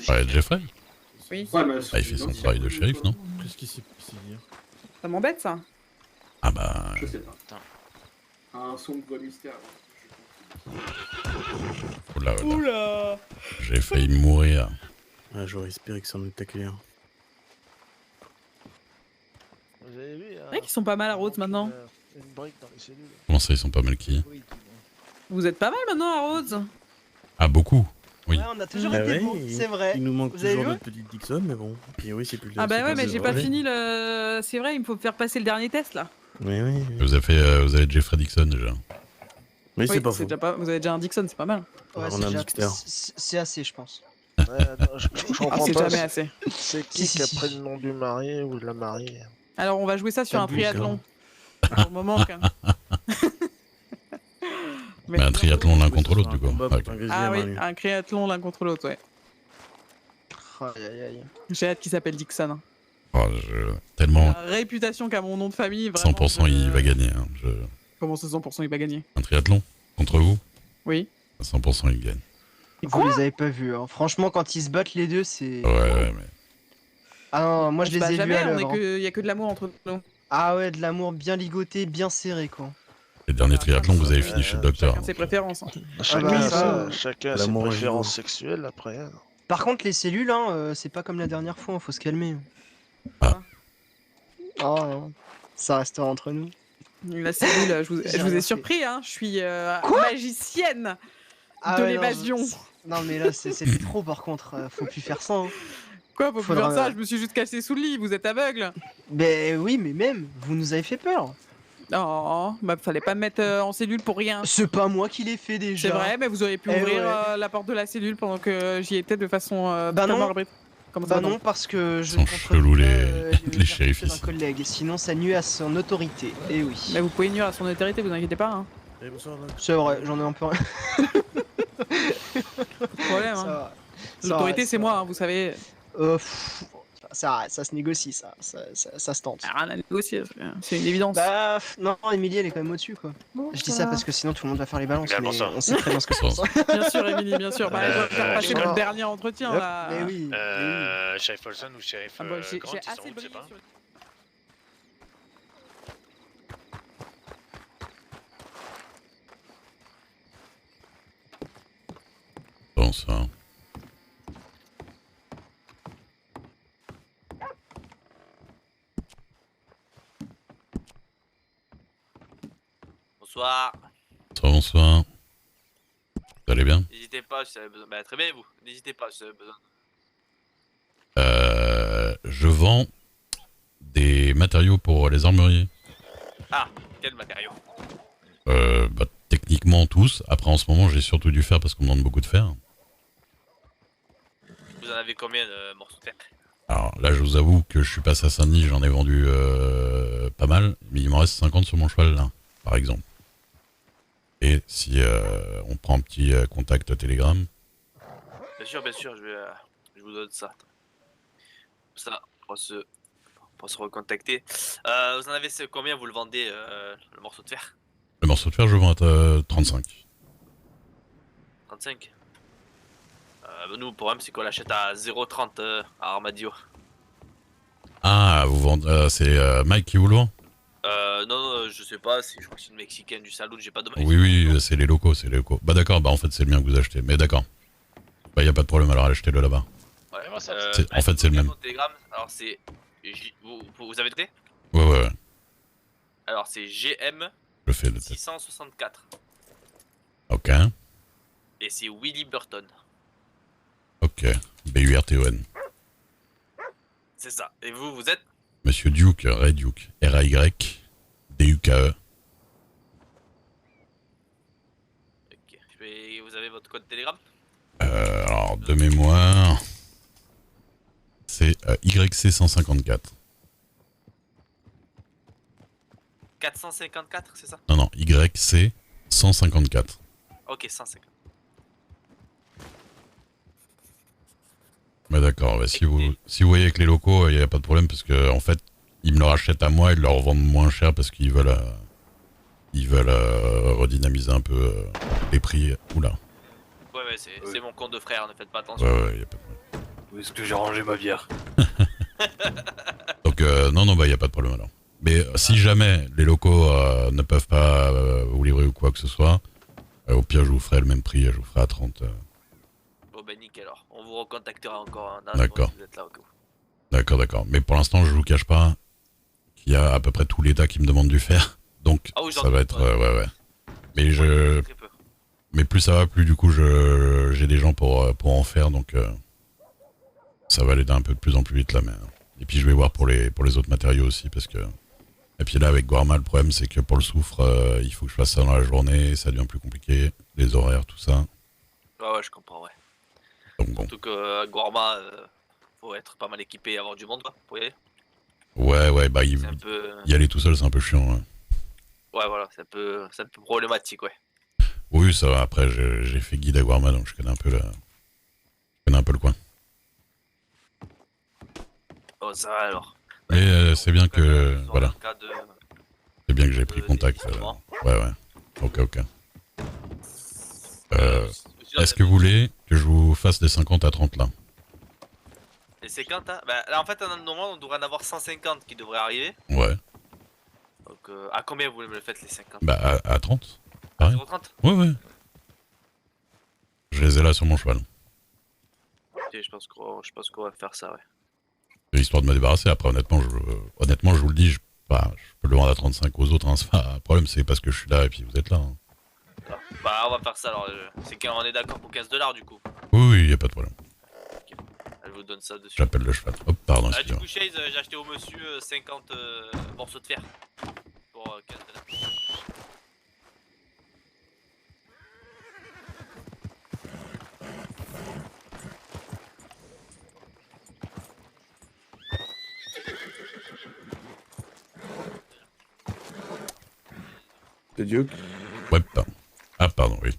Ouais, Jeffrey? Oui. Bah, il fait son travail de shérif, non? Qu'est-ce qui s'est passé hier? Ça m'embête ça. Ah bah. Je sais pas. Un sombre mystère. Oula. Oula. J'ai failli mourir. J'aurais espéré que ça en était clair. Vous avez sont pas mal à Rhodes maintenant? Une brique dans les cellules. Comment ça, ils sont pas mal qui? Vous êtes pas mal maintenant à Rhodes? Ah, beaucoup. Oui. Ouais, on a toujours Ah été ouais, bons, c'est vrai. Il nous manque Vous avez toujours joué notre petite Dixon, mais bon. Et oui, c'est plus Ah bah c'est ouais, plus mais le j'ai pas relais. fini le... C'est vrai, il me faut faire passer le dernier test là. Oui, oui. Vous avez Jeffrey Dixon déjà. Oui, c'est pas faux. déjà pas... Vous avez déjà un Dixon, c'est pas mal. Ouais, On a un déjà- Dixter. c'est assez, je pense. Ouais, attends, je comprends c'est pas. jamais assez. C'est qui qui a pris le nom du mari ou de la mariée? Alors on va jouer ça sur un Abuse, hein. triathlon. Pour le moment, quand même. Mais un triathlon l'un contre l'autre, du coup. Combat Ok. contre un grizzly Ah à oui, main nue. un triathlon l'un contre l'autre, ouais. Aïe, aïe, aïe. J'ai hâte qu'il s'appelle Dixon. Oh, tellement La réputation qu'a mon nom de famille, vraiment. 100% il va gagner. Hein. Comment c'est 100% il va gagner? Un triathlon contre vous, Oui. 100% il gagne. Vous les avez pas vus, hein. Franchement, quand ils se battent les deux, c'est. Ouais, mais Ah non, moi je les ai vus jamais, à l'œuvre. hein. il y a que de l'amour entre nous. Ah ouais, de l'amour bien ligoté, bien serré, quoi. les derniers triathlons, vous avez fini chez le docteur. Chacun ses préférences. hein. Chacun, bah, a ça, chacun a ses l'amour est préférences vivant. sexuelles après. Hein. Par contre, les cellules, hein, c'est pas comme la dernière fois, faut se calmer. Ah. Oh, non. Ça restera entre nous. La cellule, je vous J'ai ai rien surpris, hein. Je suis magicienne Ah de ouais, non, l'évasion. Non, mais là, c'était trop par contre, faut plus faire ça. hein. Quoi, faut plus Faudra- faire ça? Je me suis juste cassé sous le lit, vous êtes aveugle. Ben oui, mais même, vous nous avez fait peur. Oh, bah fallait pas me mettre en cellule pour rien. C'est pas moi qui l'ai fait déjà. C'est vrai, mais vous auriez pu Eh ouvrir ouais. la porte de la cellule pendant que j'y étais de façon Bah totalement non. arbitraire. Comment Bah ça, non, parce que je Ils sont contredis chelous, pas, les liberté shérifs d'un ici. collègue, sinon ça nuit à son autorité. Et oui. Mais vous pouvez nuire à son autorité, vous inquiétez pas. Hein. Eh, bonsoir, Doc. C'est vrai, j'en ai un peu. Pas de problème. Ça Hein. va. Ça L'autorité, va, c'est ça moi, va. hein, vous savez. Ça se négocie, ça se tente. Rien à négocier, c'est une évidence. Bah non, Emilie elle est quand même au-dessus quoi. Je dis ça parce que sinon tout le monde va faire les balances, mais on sait très bien ce que c'est. Bien sûr, Émilie, bien sûr. Bah, elle doit faire passer bonsoir. notre dernier entretien Yep. là. Mais oui. Sheriff Olson ou Sheriff Ah, bah, j'ai Grant, ils assez sont où, tu sais brillé pas sur- Bon, ça. Bonsoir. Bonsoir. Vous allez bien? N'hésitez pas si vous avez besoin. Bah, très bien, vous. N'hésitez pas si vous avez besoin. Je vends des matériaux pour les armuriers. Ah, quel matériau? Bah, techniquement tous. Après, en ce moment, j'ai surtout du fer parce qu'on me demande beaucoup de fer. Vous en avez combien de morceaux de terre? Alors là, je vous avoue que je suis passé à Saint-Denis, j'en ai vendu pas mal, mais il m'en reste 50 sur mon cheval là, par exemple. Et si on prend un petit contact Telegram, Bien sûr, je vous donne ça. Ça, on va se recontacter. Vous en avez combien vous le vendez, le morceau de fer? le morceau de fer, je vends à 35. 35. Nous, le problème, c'est qu'on l'achète à 0,30 à Armadio. Ah, vous vendez, c'est Mike qui vous le vend? Non, je sais pas, je crois que c'est une mexicaine du saloon, j'ai pas de Oui, c'est les locaux, c'est les locaux. Bah d'accord, bah en fait c'est le mien que vous achetez, mais d'accord. Bah y a pas de problème, alors achetez-le là-bas. Ouais, En fait c'est le même. Telegram, alors c'est... Vous avez noté? Ouais. Alors c'est GM Je fais le test. 664. Ok. Et c'est Willy Burton. Ok. B-U-R-T-O-N. C'est ça. Et vous êtes? Monsieur Duke, Ray Duke. R-A-Y-D-U-K-E. Ok. Vous avez votre code Telegram? Alors, de mémoire... C'est YC154. 454, c'est ça? Non, YC154. Ok, 150. Bah d'accord, bah, si vous voyez avec les locaux, il n'y a pas de problème parce que en fait, ils me le rachètent à moi et ils le revendent moins cher parce qu'ils veulent redynamiser un peu les prix. Oula. Ouais, c'est mon compte de frère, ne faites pas attention. Ouais, y a pas de problème. Où est-ce que j'ai rangé ma bière? Donc non, bah y a pas de problème alors. Mais si jamais les locaux ne peuvent pas vous livrer ou quoi que ce soit, au pire je vous ferai le même prix, je vous ferai à 30. Bon ben nickel alors, on vous recontactera encore. D'accord. Si vous êtes là au cas où. D'accord. Mais pour l'instant, je vous cache pas, qu'il y a à peu près tout l'État qui me demande du fer. Donc Ah oui, j'en ça va doute, être... ouais. Mais plus ça va, plus du coup j'ai des gens pour en faire, donc ça va aller d'un peu de plus en plus vite là. Mais... Et puis je vais voir pour les autres matériaux aussi, parce que... Et puis là avec Guarma, le problème c'est que pour le soufre, il faut que je fasse ça dans la journée, ça devient plus compliqué, les horaires, tout ça. Ouais, je comprends, ouais. Donc bon. Surtout que Guarma, faut être pas mal équipé et avoir du monde, quoi, pour y aller. Ouais, bah y aller tout seul c'est un peu chiant. Ouais. Ouais, voilà, c'est un peu problématique, ouais. Oui, ça va. Après, j'ai fait guide à Guarma, donc je connais un peu le coin. Oh, ça va alors. Mais c'est bien que... Voilà. De... C'est bien que j'ai pris contact. Ouais. Ok. Est-ce que vous voulez que je vous fasse des 50 à 30 là? Les 50, hein? Bah, là, en fait, normalement, on devrait en avoir 150 qui devraient arriver. Ouais. Donc, à combien vous me le faites, les 50? Bah, à 30. Pareil. 0,30? Ouais. Je les ai là sur mon cheval. Ok, je pense qu'on va faire ça, ouais. Histoire de me débarrasser. Après, honnêtement, je vous le dis, je peux le vendre à 35 aux autres. Hein. C'est pas un problème, c'est parce que je suis là et puis vous êtes là. Hein. Bah, on va faire ça alors. C'est qu'on est d'accord pour 15 $ du coup. Oui, y a pas de problème. Okay. Elle vous donne ça dessus. J'appelle le cheval. Hop, pardon. Du coup, Chase, j'ai acheté au monsieur 50 morceaux de fer. Pour 15 $. De Duke. Ouais, pardon. Ah, pardon, oui.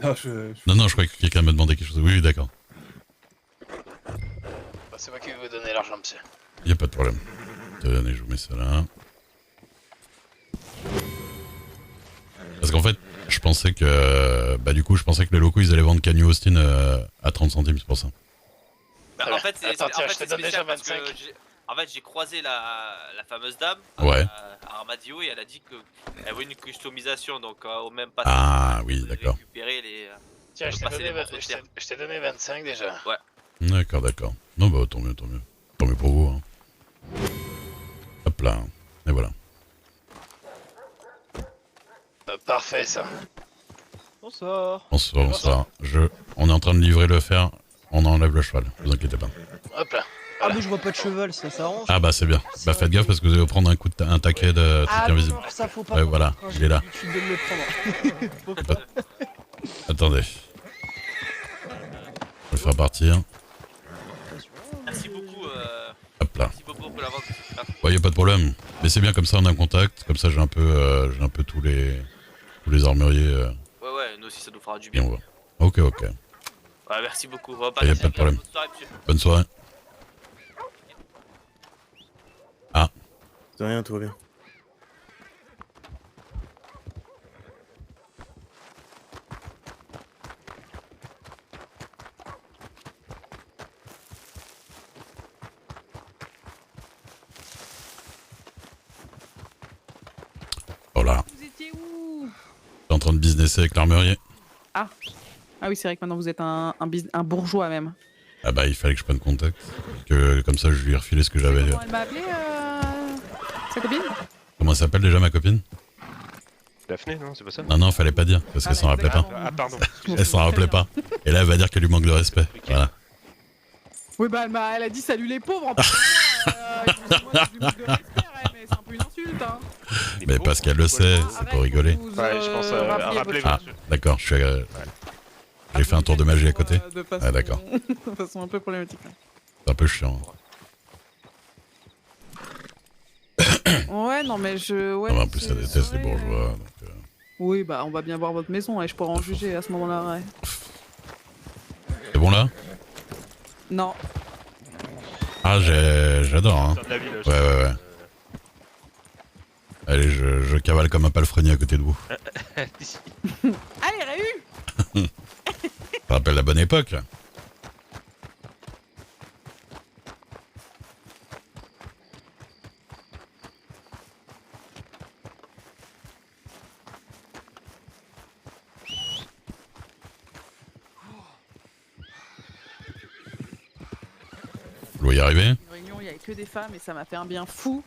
Non, je croyais que quelqu'un me demandait quelque chose. Oui, d'accord. Bah, c'est moi qui vais vous donner l'argent, monsieur. Y a pas de problème. Tenez, je vous mets ça là. Parce qu'en fait, je pensais que... Bah du coup, je pensais que les locaux, ils allaient vendre Canyon Austin à 30 centimes, c'est pour ça. Bah, en fait, c'est spécial parce que j'ai croisé la fameuse dame à Armadillo et elle a dit qu'elle voulait une customisation, donc au même pas. Ah oui, d'accord. Récupérer les... Tiens, je t'ai donné 25 déjà. Ouais. D'accord. Non, bah tant mieux. Tant mieux pour vous. Hein. Hop là. Et voilà. Parfait, ça. Bonsoir. On est en train de livrer le fer. On enlève le cheval, vous inquiétez pas. Hop là. Ah mais je vois pas de cheval, ça s'arrange. Ah bah c'est bien. Bah faites gaffe parce que vous allez prendre un taquet de truc invisible. Non, ça faut pas. Ouais voilà, il est là. Je de le prendre. Attendez. Je vais le faire partir. Merci beaucoup. Hop là. Merci beaucoup pour la vente. Ouais, y a pas de problème. Mais c'est bien comme ça on a un contact. Comme ça j'ai un peu tous les armuriers. Ouais, nous aussi ça nous fera du bien. Et on va. Ok. Ouais, merci beaucoup. Y a pas de problème. Bonne soirée, monsieur. Bonne soirée. Ah. C'est rien, tout va bien. Voilà. Vous étiez où? T'es en train de businesser avec l'armurier. Ah oui, c'est vrai que maintenant vous êtes un bourgeois même. Ah bah il fallait que je prenne contact. Que comme ça je lui ai refilé ce que j'avais. Comment elle m'a appelé sa copine? Comment elle s'appelle déjà ma copine? Daphné, non, c'est pas ça? Non, fallait pas dire, parce qu'elle s'en rappelait pas. Ah, pardon. Elle s'en rappelait pas. Et là, elle va dire qu'elle lui manque de respect. Voilà. Oui, bah elle a dit salut les pauvres. En plus, excusez-moi, c'est du manque de respect, ouais, mais c'est un peu une insulte. Hein. Mais parce qu'elle le sait, c'est pour rigoler. Ouais, je pense rappelez-vous. Ah, d'accord, j'ai fait un tour de magie à côté. Ah, d'accord. De façon un peu problématique. C'est un peu chiant. Ouais, non, mais Ouais, en plus, elle déteste les bourgeois. Donc, Oui, bah on va bien voir votre maison et je pourrai en juger à ce moment-là. Ouais. C'est bon là? Non. Ah, j'adore. Hein. Ouais. Allez, je cavale comme un palefrenier à côté de vous. Allez, Réu. Ça rappelle la bonne époque là. Vous y arriver? Une réunion, il n'y avait que des femmes et ça m'a fait un bien fou.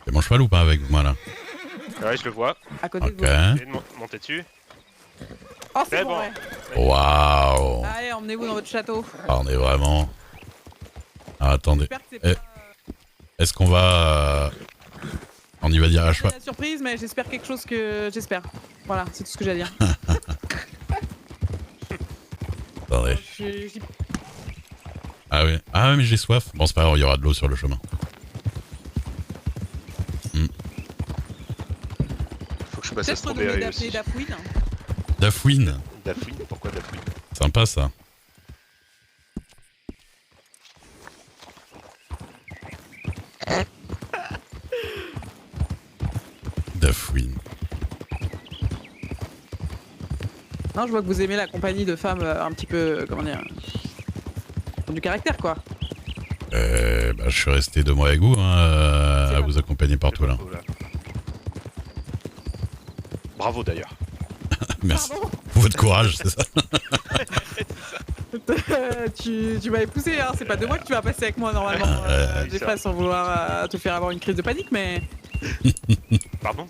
C'est mon cheval ou pas avec moi là? Ouais, je le vois. À côté de vous. Essayez de monter dessus. Oh, c'est bon, ouais. Waouh. Allez, emmenez-vous dans votre château. Ah, on est vraiment... Ah, attendez. J'espère que c'est pas... Est-ce qu'on va... On y va dire à cheval? la surprise, mais j'espère quelque chose que... J'espère. Voilà, c'est tout ce que j'ai à dire. Attendez. Ah oui. Ah mais j'ai soif. Bon, c'est pas grave, il y aura de l'eau sur le chemin. Faut que je passe à Strawberry aussi. Dafouine. Dafouine. Dafouine, pourquoi Dafouine? Sympa ça. Dafouine. Non, je vois que vous aimez la compagnie de femmes un petit peu, comment dire, qui ont du caractère, quoi. Bah, je suis resté 2 mois avec vous, hein, à vous accompagner partout là. Bravo d'ailleurs. Merci. Pour votre courage, c'est ça. tu m'avais poussé, hein. C'est pas 2 mois que tu vas passer avec moi normalement. Des fois sans vouloir te faire avoir une crise de panique, mais. Pardon?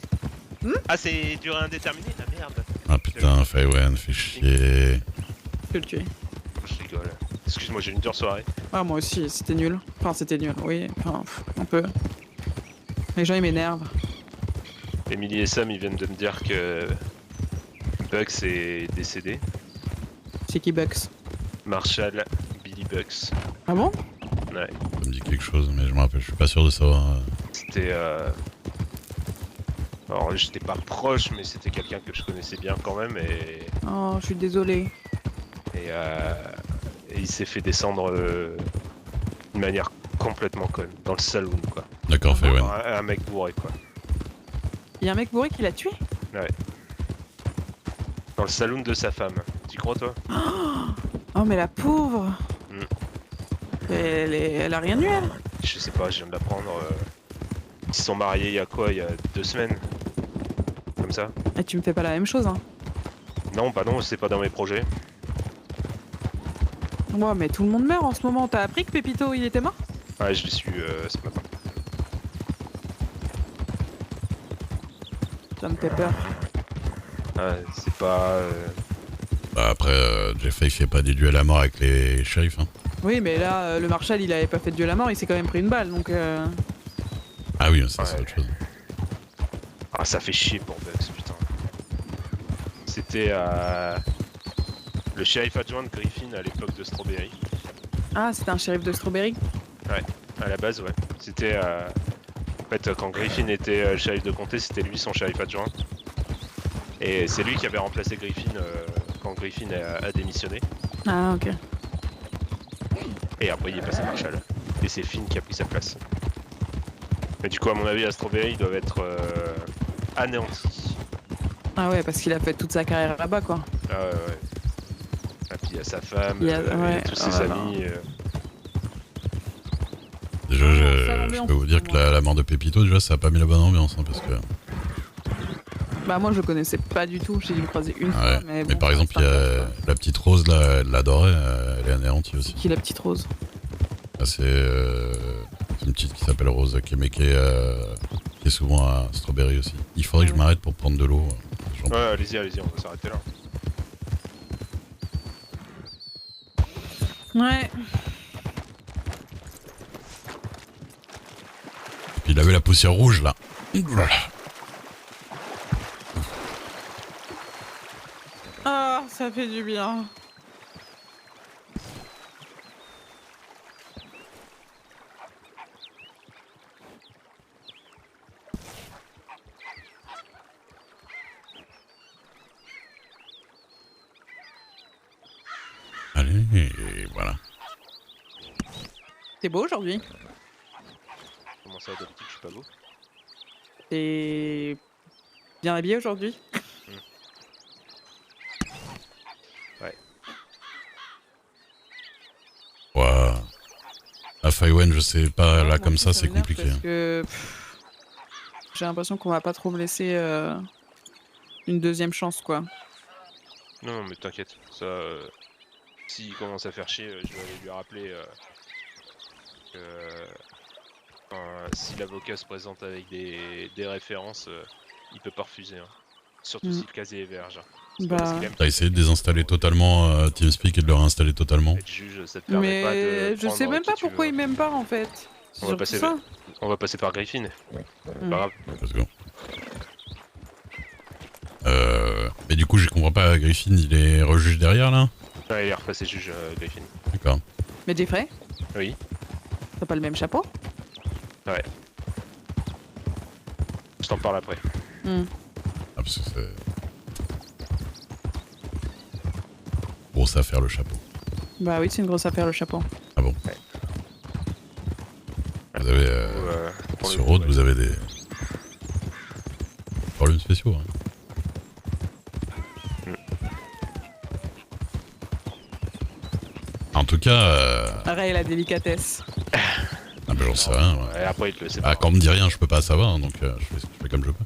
Ah, c'est durée indéterminée? Ah merde. Ah putain, Faïwen, fais chier. Je peux le tuer. Je rigole. Excuse-moi, j'ai une dure soirée. Ah, moi aussi, c'était nul. Enfin, c'était nul, oui. Enfin, un peu. Les gens, ils m'énervent. Emily et Sam, ils viennent de me dire que Bugs est décédé. C'est qui Bugs? Marshall Billy Bugs. Ah bon? Ouais. Ça me dit quelque chose, mais je me rappelle, je suis pas sûr de savoir. C'était alors j'étais pas proche, mais c'était quelqu'un que je connaissais bien quand même et... Oh, je suis désolé. Et il s'est fait descendre d'une manière complètement conne, dans le saloon quoi. D'accord, Faïwen. Un mec bourré quoi. Y'a un mec bourré qui l'a tué? Ouais. Dans le saloon de sa femme. Tu crois toi? Oh mais la pauvre. Elle a rien eu elle? Je sais pas, je viens de l'apprendre. Ils se sont mariés il y a quoi? Il y a 2 semaines. Comme ça. Et tu me fais pas la même chose hein? Non, bah non, c'est pas dans mes projets. Ouais mais tout le monde meurt en ce moment. T'as appris que Pépito il était mort? Ouais, je l'ai su ce matin. Ça me fait peur. Ouais, c'est pas... Bah après, Jeff il fait pas des duels à mort avec les shérifs. Hein. Oui mais là, le Marshall il avait pas fait de duel à mort, il s'est quand même pris une balle donc... Ah oui, ça c'est autre chose. Ah, ça fait chier pour Bugs, putain. C'était le shérif adjoint de Griffin à l'époque de Strawberry. Ah, c'était un shérif de Strawberry? Ouais, à la base, ouais. C'était... En fait, quand Griffin était shérif de comté, c'était lui son shérif adjoint. Et c'est lui qui avait remplacé Griffin quand Griffin a démissionné. Ah, ok. Et après, il est passé Marshall. Et c'est Finn qui a pris sa place. Mais du coup, à mon avis, à Strawberry, ils doivent être anéantis. Ah ouais, parce qu'il a fait toute sa carrière là-bas, quoi. Ah ouais, ouais. Et puis il y a sa femme, ouais, tous ses amis. Déjà, je peux vous dire que la mort de Pépito, déjà, ça a pas mis la bonne ambiance, hein, parce que... Bah moi, je connaissais pas du tout, j'ai dû le croiser une fois, mais bon... Mais par exemple, il y a la petite Rose, là, elle l'adorait, elle est anéantie aussi. Qui est la petite Rose? Ah, c'est une petite qui s'appelle Rose, qui est souvent à Strawberry aussi. Il faudrait que je m'arrête pour prendre de l'eau. Ouais, allez-y, allez-y, on va s'arrêter là. Ouais. Puis il avait la poussière rouge, là. Voilà. Ah, ça fait du bien. Allez, et voilà. T'es beau aujourd'hui? Comment ça, d'habitude, je suis pas beau? T'es bien habillé aujourd'hui? Ouais. Ouais. À Faïwen, je sais pas, là, comme ça, c'est compliqué. Parce que j'ai l'impression qu'on va pas trop me laisser une deuxième chance, quoi. Non, mais t'inquiète, ça... S'il commence à faire chier, je vais aller lui rappeler que... Si l'avocat se présente avec des références, il peut pas refuser. Hein. Surtout Mm. si le casier est vierge. T'as essayé de désinstaller totalement TeamSpeak et de le réinstaller totalement. Être juge, ça te permet pas de Mais je sais prendre même qui pas tu pourquoi veux. il m'aime pas en fait. C'est On va, surtout ça. on va passer par Griffin. Mm. Pas grave. Let's go. Mais du coup, je comprends pas, Griffin, il est rejuge derrière là? Ouais, il est repassé juge Griffin. D'accord. Mais Jeffrey, Oui. t'as pas le même chapeau? Ouais. Je t'en parle après. Mm. Ah, parce que c'est. Grosse affaire le chapeau. Bah oui, c'est une grosse affaire le chapeau. Ah bon? Ouais. Vous avez. Pour sur le Road, coup, vous avez des. problèmes spéciaux. Hein. En tout cas. Ray, la délicatesse. Ah bah j'en sais rien. Ouais. Et après, il te le sait Ah, pas. quand on me dit rien, je peux pas savoir, donc je fais comme je peux.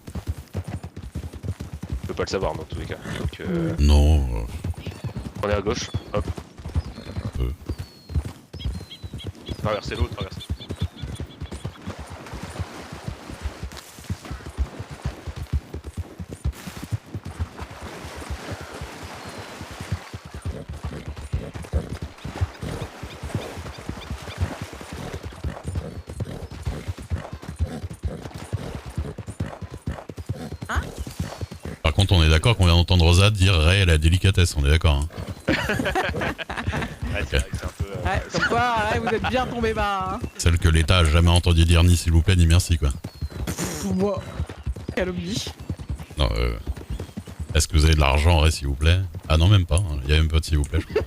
Je peux pas le savoir dans tous les cas. Donc, Non. prenez à gauche. Hop. Traversez l'eau, traversez. Par contre, on est d'accord qu'on vient d'entendre Rosa dire Ray la délicatesse, on est d'accord. Hein. Ouais, c'est vrai que c'est un peu. Ouais, comme quoi, ouais, vous êtes bien tombé bas. Hein. Celle que l'État a jamais entendu dire ni s'il vous plaît ni merci quoi. Wow. Calomnie. Non, est-ce que vous avez de l'argent, Ray, s'il vous plaît? Ah non, même pas. Hein. Il y a même pas de s'il vous plaît, je crois.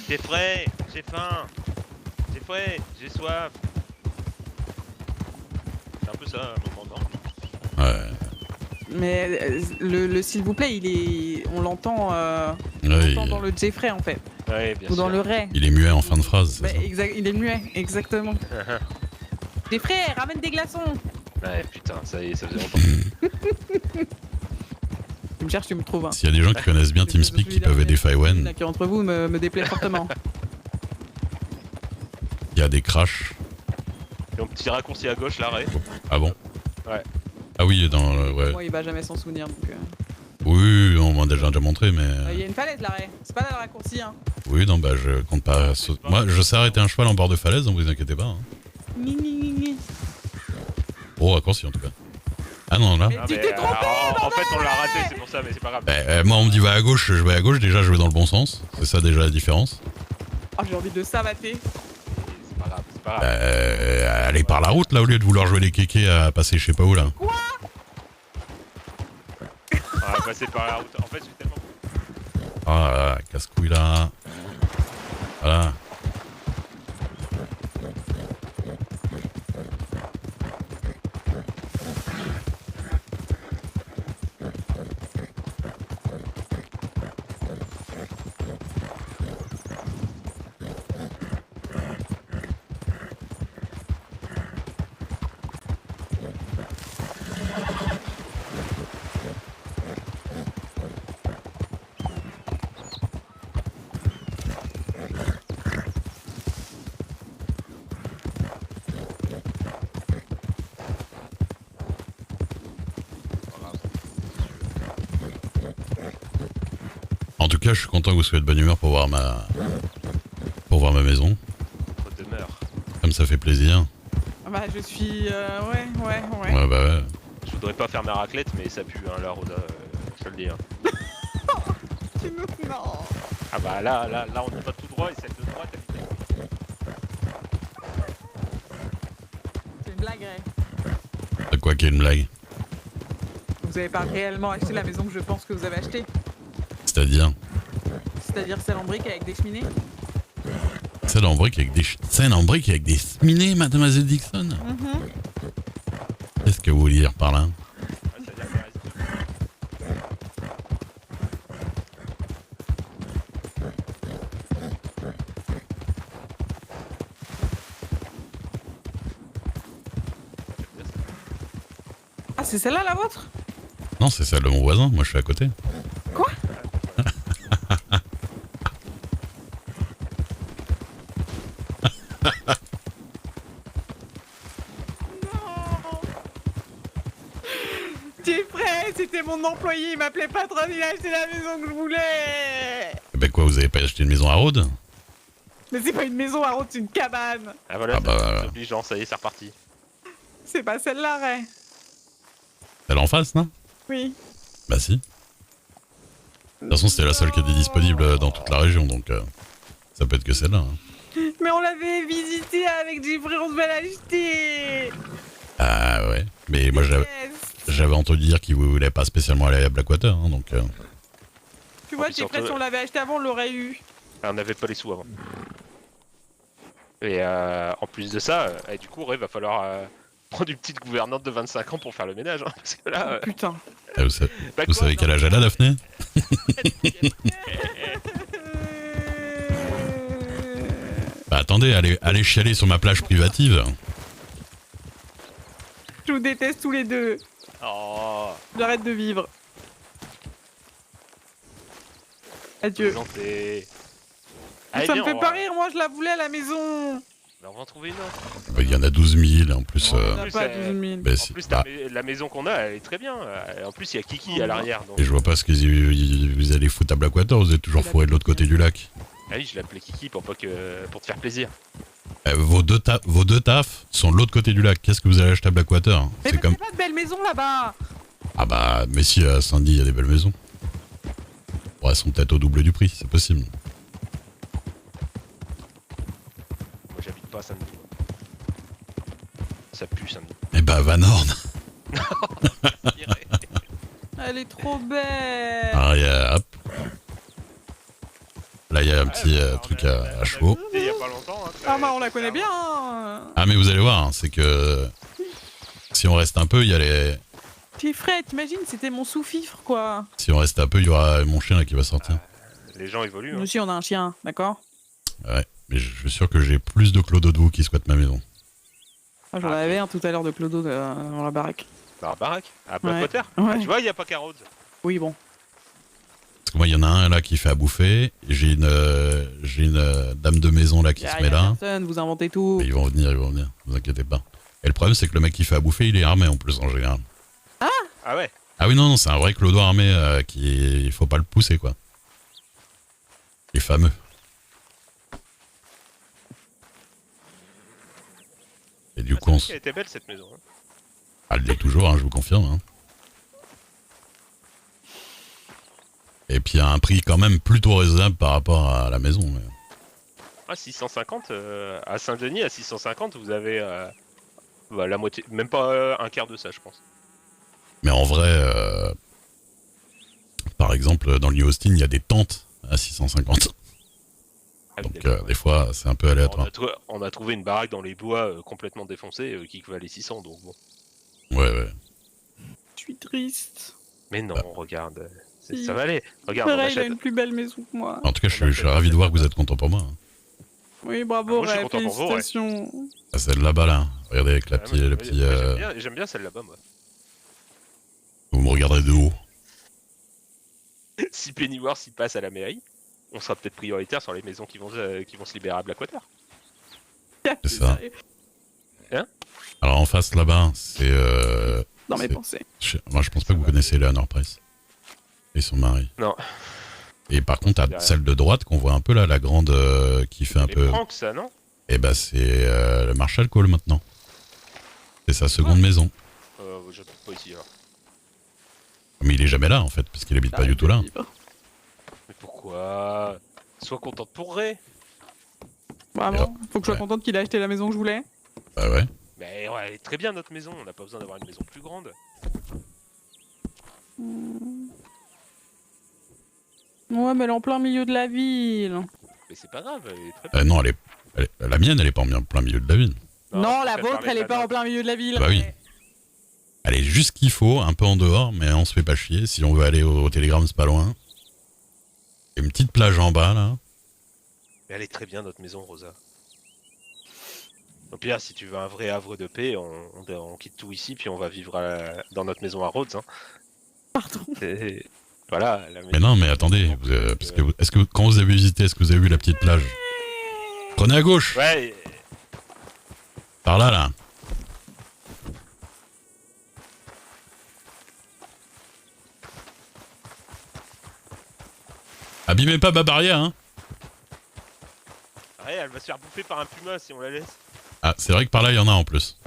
J'ai frais, j'ai faim, j'ai frais, j'ai soif. C'est un peu ça, un moment, non? Ouais. Mais le s'il vous plaît, il est. On l'entend Ouais, dans le Jeffrey en fait. Ouais, bien Ou sûr. dans le Ray. il est muet en fin de phrase, Bah, c'est ça? il est muet, exactement. Jeffrey, ramène des glaçons. Ouais, putain, ça y est, ça faisait longtemps. Tu me cherches, tu me trouves. Hein. S'il y a des gens qui connaissent bien TeamSpeak qui peuvent aider Faiwen, Qui entre vous me déplaît fortement. il y a des crashs. Et un petit raccourci à gauche, là, Ray. Ah bon? Ouais. Ah oui, dans le. Ouais. Moi, il va jamais s'en souvenir donc. Oui, on m'a déjà montré, mais. Il y a une falaise là, Ray. C'est pas là le raccourci, hein. Oui, non, bah je compte pas. Moi, je sais arrêter un cheval en bord de falaise, donc vous inquiétez pas. Hein. Ni, ni, ni, ni. Oh, raccourci en tout cas. Ah non, là. Mais tu t'es trompé, en fait, on l'a raté, c'est pour ça, mais c'est pas grave. Moi, on me dit va à gauche, je vais à gauche, déjà je vais dans le bon sens. C'est ça déjà la différence. Oh, j'ai envie de savater. C'est pas grave, c'est pas grave. Allez par la route là, au lieu de vouloir jouer les kékés à passer je sais pas où là. Quoi? On va passer par la route. En fait, je suis tellement. Ah là, casse-couille là. Voilà. En tout cas, je suis content que vous soyez de bonne humeur pour voir ma maison. Votre demeure. Comme ça fait plaisir. Bah, je suis. Ouais. Ouais, bah ouais. Je voudrais pas faire ma raclette, mais ça pue, hein, là, Rosa, je te le dis. Hein. Tu nous. Non. Ah bah là, on y va tout droit et celle de droite, elle est. C'est une blague, Ray. De quoi qu'il y ait une blague. Vous avez pas réellement acheté la maison que je pense que vous avez achetée. C'est-à-dire C'est-à-dire celle en briques avec des cheminées. celle en brique avec des cheminées, mademoiselle Dixon. Qu'est-ce que vous voulez dire par là? Ah, c'est celle-là la vôtre? Non, c'est celle de mon voisin, moi je suis à côté. Quoi? employé, il m'appelait patron, il a acheté la maison que je voulais. Ben quoi, vous avez pas acheté une maison à Rhodes? Mais c'est pas une maison à Rhodes, c'est une cabane. Ah voilà, c'est obligeant, ça y est, c'est reparti. C'est pas celle-là, Ray. Celle en face, non? Oui. Bah si. De toute façon, c'était la seule qui était disponible dans toute la région, donc ça peut être que celle-là. Hein. Mais on l'avait visité avec Jeffrey, on devait l'acheter. Ah ouais, mais moi j'avais entendu dire qu'il voulait pas spécialement aller à Blackwater, hein, donc... Tu vois, Jeffrey, si on l'avait acheté avant, on l'aurait eu. Ah, on n'avait pas les sous avant. Et en plus de ça, du coup, il va falloir prendre une petite gouvernante de 25 ans pour faire le ménage, hein, parce que là... Putain. Vous savez quel âge elle a, Daphné? Bah attendez, allez chialer sur ma plage privative. Je vous déteste tous les deux. Oh. J'arrête de vivre. Adieu. Allez, ça me fait pas rire, moi je la voulais la maison. Bah, on va en trouver une autre. Bah, il y en a 12 000 en plus. On n'a pas 12 000. Bah, en plus, la maison qu'on a, elle est très bien. En plus, il y a Kiki à l'arrière. Donc... Et je vois pas ce que vous allez foutre à Blackwater, vous êtes toujours fourré de l'autre côté du lac. Ah oui, je l'appelais Kiki pour te faire plaisir. Vos deux tafs sont de l'autre côté du lac. Qu'est-ce que vous allez acheter à Blackwater? Mais il y a pas de belles maisons là-bas. Ah bah, mais si à Sandy il y a des belles maisons. Bon, elles sont peut-être au double du prix, c'est possible. Moi j'habite pas à Sandy. Ça pue Sandy. Eh bah, Van Horn. Elle est trop belle. Ah, hop. Là, il y a un petit truc à chevaux. Il y a pas longtemps. Hein, ah bah on la connaît bien. Hein. Ah mais vous allez voir, hein, c'est que si on reste un peu, il y a les... Jeffrey, t'imagines, c'était mon sous-fifre quoi. Si on reste un peu, il y aura mon chien là, qui va sortir. Les gens évoluent. Hein. Nous aussi on a un chien, d'accord? Ouais, mais je suis sûr que j'ai plus de clodos de vous qui squattent ma maison. Ah, j'en avais un tout à l'heure de clodo dans la baraque. Dans la baraque? À Blackwater? Ouais. Ah, tu vois, il n'y a pas qu'à Rhodes. Oui, bon. Parce que moi, il y en a un là qui fait à bouffer. J'ai une dame de maison là qui se met là. Personne, vous inventez tout. Mais ils vont venir, vous inquiétez pas. Et le problème, c'est que le mec qui fait à bouffer, il est armé en plus en général. Ah! Ah ouais? Ah oui, non, c'est un vrai clodo armé il faut pas le pousser quoi. Les fameux. Et du coup, Elle était belle cette maison. Hein. Elle l'est toujours, hein, je vous confirme. Hein. Et puis à un prix quand même plutôt raisonnable par rapport à la maison. Mais... Ah, 650 à Saint-Denis, à 650, vous avez la moitié, même pas un quart de ça, je pense. Mais en vrai, par exemple, dans le New Austin, il y a des tentes à 650. Ah, donc des fois, c'est un peu aléatoire. On a trouvé une baraque dans les bois complètement défoncée qui valait 600, donc bon. Ouais. Je suis triste. Mais non, regarde, si. ça va aller. Regarde, Pareil, il a une plus belle maison que moi. En tout cas, je suis ravi de voir que vous êtes content pour moi. Hein. Oui, bravo, moi, Ray, félicitations. Vous, ouais. Ah, celle là-bas, là. Regardez avec le petit... J'aime bien celle là-bas, moi. Vous me regarderez de haut. Si Pennyworth y passe à la mairie, on sera peut-être prioritaire sur les maisons qui vont se libérer à Blackwater. C'est ça. Hein? Alors en face là-bas, c'est... Dans mes pensées. Moi je pense pas que vous connaissez Eleanor Price. Et son mari. Non. Et par contre, à celle de droite qu'on voit un peu là, la grande qui fait un peu... Franck, ça, non? Et bah c'est le Marshall Cole maintenant. C'est sa seconde maison. Je trouve pas ici alors. Mais il est jamais là en fait, parce qu'il habite pas du tout là. Mais pourquoi? Sois contente pour Ray. Vraiment? Faut que je sois contente qu'il a acheté la maison que je voulais. Bah ouais. Mais ouais, elle est très bien notre maison, on n'a pas besoin d'avoir une maison plus grande. Ouais, mais elle est en plein milieu de la ville. Mais c'est pas grave, elle est très bien. Non, la mienne, elle est pas en plein milieu de la ville. Non, la vôtre, elle est pas en plein milieu de la ville. Bah oui. Elle est juste qu'il faut, un peu en dehors, mais on se fait pas chier. Si on veut aller au Télégramme, c'est pas loin. Il y a une petite plage en bas, là. Mais elle est très bien, notre maison, Rosa. Au pire, si tu veux un vrai havre de paix, on quitte tout ici, puis on va vivre dans notre maison à Rhodes. Hein. Pardon. Voilà. Mais non, mais attendez. Est-ce que quand vous avez visité, est-ce que vous avez vu la petite plage? Prenez à gauche. Ouais. Par là, là. Abîmez pas ma barrière, hein. Ouais, elle va se faire bouffer par un puma si on la laisse. Ah, c'est vrai que par là, il y en a en plus.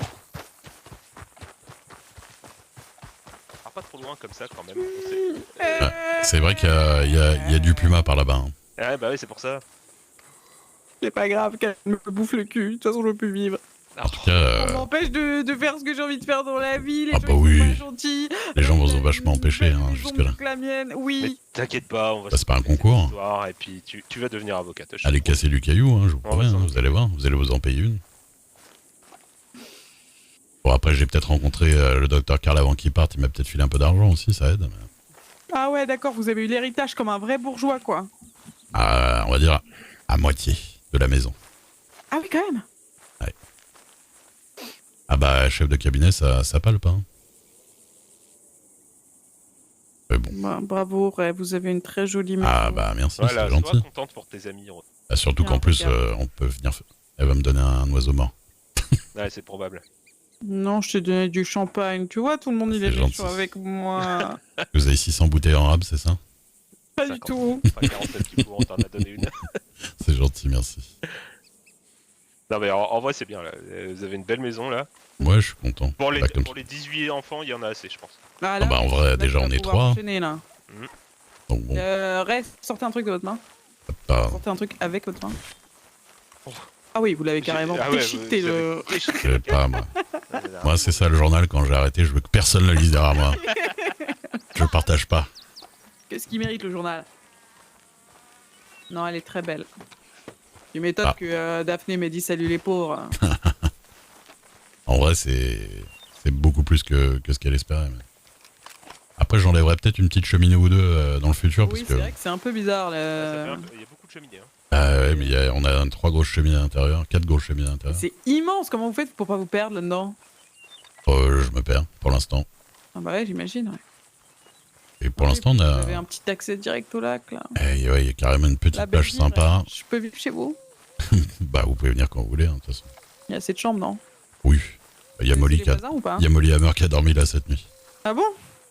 Ah, pas trop loin comme ça quand même. Ah, c'est vrai qu'il y a du puma par là-bas. Hein. Ouais, bah oui, c'est pour ça. C'est pas grave qu'elle me bouffe le cul, de toute façon je peux plus vivre. En tout cas... On m'empêche de faire ce que j'ai envie de faire dans la vie, les Ah gens bah ils oui. sont pas gentils. Les gens vous ont vachement empêché hein, jusque-là. Que la mienne, oui. Mais t'inquiète pas, on va Bah, c'est pas un concours. et puis tu vas devenir avocate. Allez casser du caillou, hein, je vous promets, hein, vous allez voir, vous allez vous en payer une. Bon après j'ai peut-être rencontré le docteur Karl avant qu'il parte, il m'a peut-être filé un peu d'argent aussi, ça aide. Mais... Ah ouais d'accord, vous avez eu l'héritage comme un vrai bourgeois quoi. Ah, on va dire à moitié de la maison. Ah oui quand même. Ouais. Ah bah chef de cabinet ça palpe hein. Mais bon. Bah, bravo, ouais, vous avez une très jolie maison. Ah bah merci, Voilà, c'est gentil. sois contente pour tes amis. Ah, surtout qu'en plus on peut venir... Elle va me donner un oiseau mort. Ouais, c'est probable. Non, je t'ai donné du champagne. Tu vois, tout le monde il est méchant avec moi. Vous avez 600 bouteilles en rab, c'est ça? Pas du tout. Enfin, 47 kilos, on t'en a donné une. C'est gentil, merci. Non mais en vrai c'est bien là, vous avez une belle maison là. Ouais, je suis content. Pour les, Bah, comme... pour les 18 enfants, il y en a assez je pense. Ah, là, bah en vrai, déjà on est 3. Là. Donc bon. Reste, sortez un truc de votre main. Pas... Sortez un truc avec votre main. Ah oui, vous l'avez carrément Ah ouais, déchiqueté le... Je sais pas, moi. Moi, c'est ça le journal, quand j'ai arrêté, je veux que personne le lise derrière moi. Je partage pas. Qu'est-ce qu'il mérite le journal? Non, elle est très belle. Tu m'étonnes que Daphné m'ait dit salut les pauvres. En vrai, c'est beaucoup plus que ce qu'elle espérait. Mais... Après, j'enlèverai peut-être une petite cheminée ou deux dans le futur. Oui, parce c'est que... vrai que c'est un peu bizarre. Il y a beaucoup de cheminées. Hein. Ah ouais, mais on a 3 grosses cheminées à l'intérieur, 4 grosses cheminées à l'intérieur. C'est immense, comment vous faites pour pas vous perdre là-dedans? Je me perds, pour l'instant. Ah bah ouais, j'imagine, ouais. Et pour l'instant, on a... Vous avez un petit accès direct au lac, là. Eh, ouais, il y a carrément une petite plage sympa. Je peux vivre chez vous? Bah, vous pouvez venir quand vous voulez, hein, de toute façon. Il y a assez de chambres, non? Oui. Il y a Molly Hammer qui a dormi là cette nuit. Ah bon?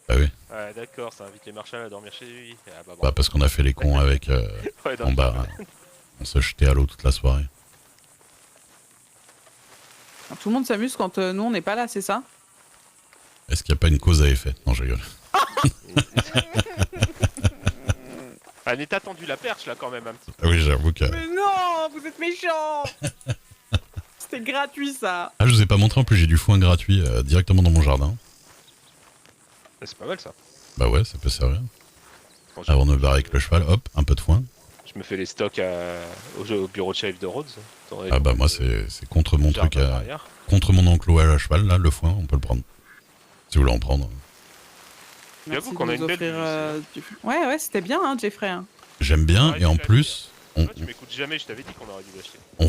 Ah oui. Ouais, d'accord, ça invite les marchands à dormir chez lui. Ah, bah, bon. Bah, parce qu'on a fait les cons avec... Ouais, en bas, on se jetait à l'eau toute la soirée. Alors, tout le monde s'amuse quand nous on n'est pas là, c'est ça? Est-ce qu'il n'y a pas une cause à effet? Non, je rigole. Elle est attendue la perche là quand même un petit peu. Ah oui, j'avoue que... Mais non, vous êtes méchants. C'était gratuit ça. Ah, je vous ai pas montré, en plus j'ai du foin gratuit directement dans mon jardin. C'est pas mal ça. Bah ouais, ça peut servir. Avant de me barrer avec le cheval, hop, un peu de foin. Je me fais les stocks au bureau de shérif de Rhodes. Ah bah moi c'est contre mon truc contre mon enclos à cheval, là, le foin, on peut le prendre. Si vous voulez en prendre. J'avoue qu'on a une belle Ouais, c'était bien, hein, Jeffrey. J'aime bien, et en plus... Tu m'écoutes jamais, je t'avais dit qu'on aurait dû l'acheter. On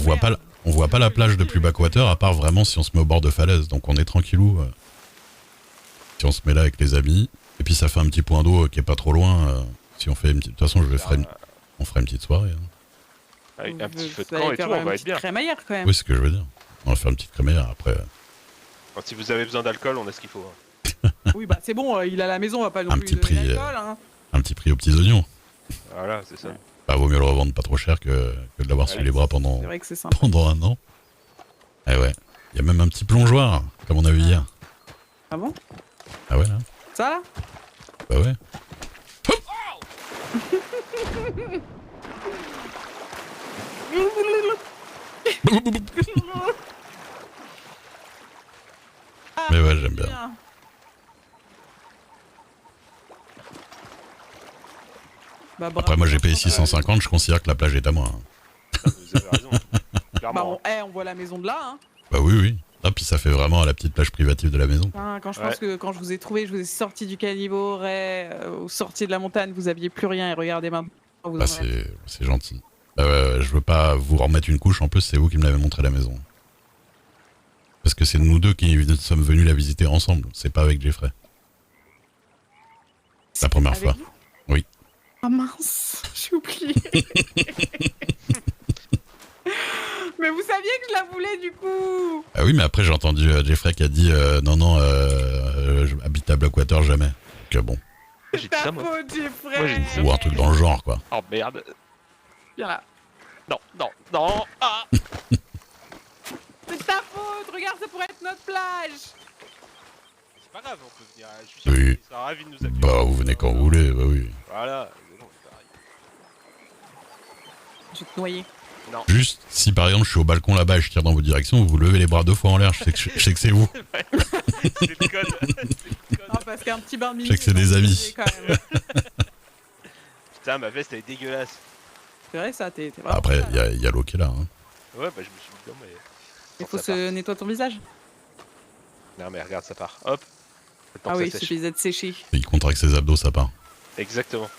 voit pas la plage de plus backwater, à part vraiment si on se met au bord de falaise. Donc on est tranquillou. Si on se met là avec les amis, et puis ça fait un petit point d'eau qui est pas trop loin. Si on fait une petite... De toute façon, on fera une petite soirée. Hein. Avec un petit feu de camp et tout, on va être bien. Crémaillère quand même. Oui, c'est ce que je veux dire. On va faire une petite crémaillère après. Si vous avez besoin d'alcool, on a ce qu'il faut. Hein. Oui, bah c'est bon, il a la maison, on va pas non un plus petit prix, hein. Un petit prix aux petits oignons. Voilà, c'est ça. Bah, vaut mieux le revendre pas trop cher que de l'avoir sous les bras pendant un an. Eh ouais. Il y a même un petit plongeoir, comme on a vu hier. Ah bon? Ah ouais, là. Ça là? Bah ouais. Mais ouais, j'aime bien. Bah, après, moi j'ai payé 650, je considère que la plage est à moi. Vous avez raison. Bah, on voit la maison de là, hein. Bah oui, oui. Ah, puis ça fait vraiment à la petite plage privative de la maison. Quand je pense que quand je vous ai trouvé, je vous ai sorti du caniveau, sorti de la montagne, vous aviez plus rien et regardez maintenant. Bah c'est gentil. Je veux pas vous remettre une couche, en plus c'est vous qui me l'avez montré la maison. Parce que c'est nous deux qui sommes venus la visiter ensemble, c'est pas avec Jeffrey. La première fois. Oui. Ah mince, j'ai oublié. Mais vous saviez que je la voulais du coup. Ah oui, mais après j'ai entendu Jeffrey qui a dit non, habitable Blackwater jamais. Que bon. C'est ta faute, Jeffrey. Moi j'ai dit ça. Ou un truc dans le genre, quoi. Oh merde. Viens là. Non, non, non. Ah. C'est ta faute. Regarde, ça pourrait être notre plage. C'est pas grave, on peut venir. Je suis sûr Oui. qu'il sera ravi de nous accueillir. Bah, vous venez quand vous voulez, bah oui. Voilà. Mais bon, c'est pareil. Je vais te noyer. Non. Juste, si par exemple je suis au balcon là-bas et je tire dans votre direction, vous levez les bras 2 fois en l'air, je sais que c'est vous. C'est le code. Non, parce qu'un petit bain de Je sais que c'est des amis. Putain, ma veste elle est dégueulasse. C'est vrai ça, t'es vraiment... Après, il y a l'eau qui est là. Hein. Ouais, bah je me suis mis dedans, mais. Il faut se nettoyer ton visage. Non, mais regarde, ça part. Hop. Le temps Ah que oui, ça il sèche. suffit d'être séché. Il contracte ses abdos, ça part. Exactement.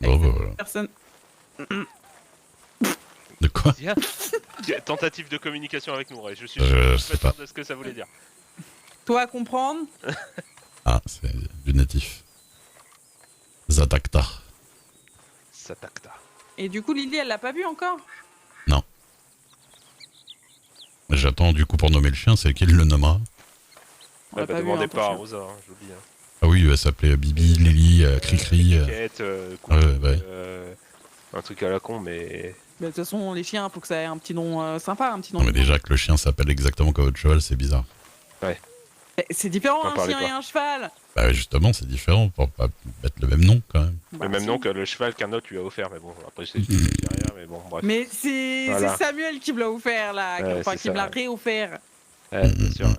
Bon, bah, voilà. Personne. De quoi? Tentative de communication avec nous, Ray. Je suis sais sûr pas. de ce que ça voulait dire. Toi à comprendre. Ah, c'est du natif. Zatakta. Zatakta. Et du coup, Lily, elle l'a pas vu encore? Non. J'attends du coup pour nommer le chien, c'est qui le nommera? On l'a bah pas vu, demandez hein, pas à pour Rosa, hein, je vous le dis. Hein. Ah oui, elle s'appelait Bibi, Lily, Cricri. Quête, ouais. un truc à la con, mais. Bah, de toute façon, les chiens, faut que ça ait un petit nom sympa, un petit nom. Non mais déjà que le chien s'appelle exactement comme votre cheval, c'est bizarre. Ouais. C'est différent, N'en un parlez chien pas. et un cheval. Bah ouais, justement, c'est différent pour pas mettre le même nom quand même. Le même nom que le cheval qu'un autre lui a offert, mais bon, après je sais rien, mais bon, bref. Mais c'est Voilà. Samuel qui me l'a offert là, Ouais, enfin c'est qui me ça, l'a réoffert. Ouais, bien sûr.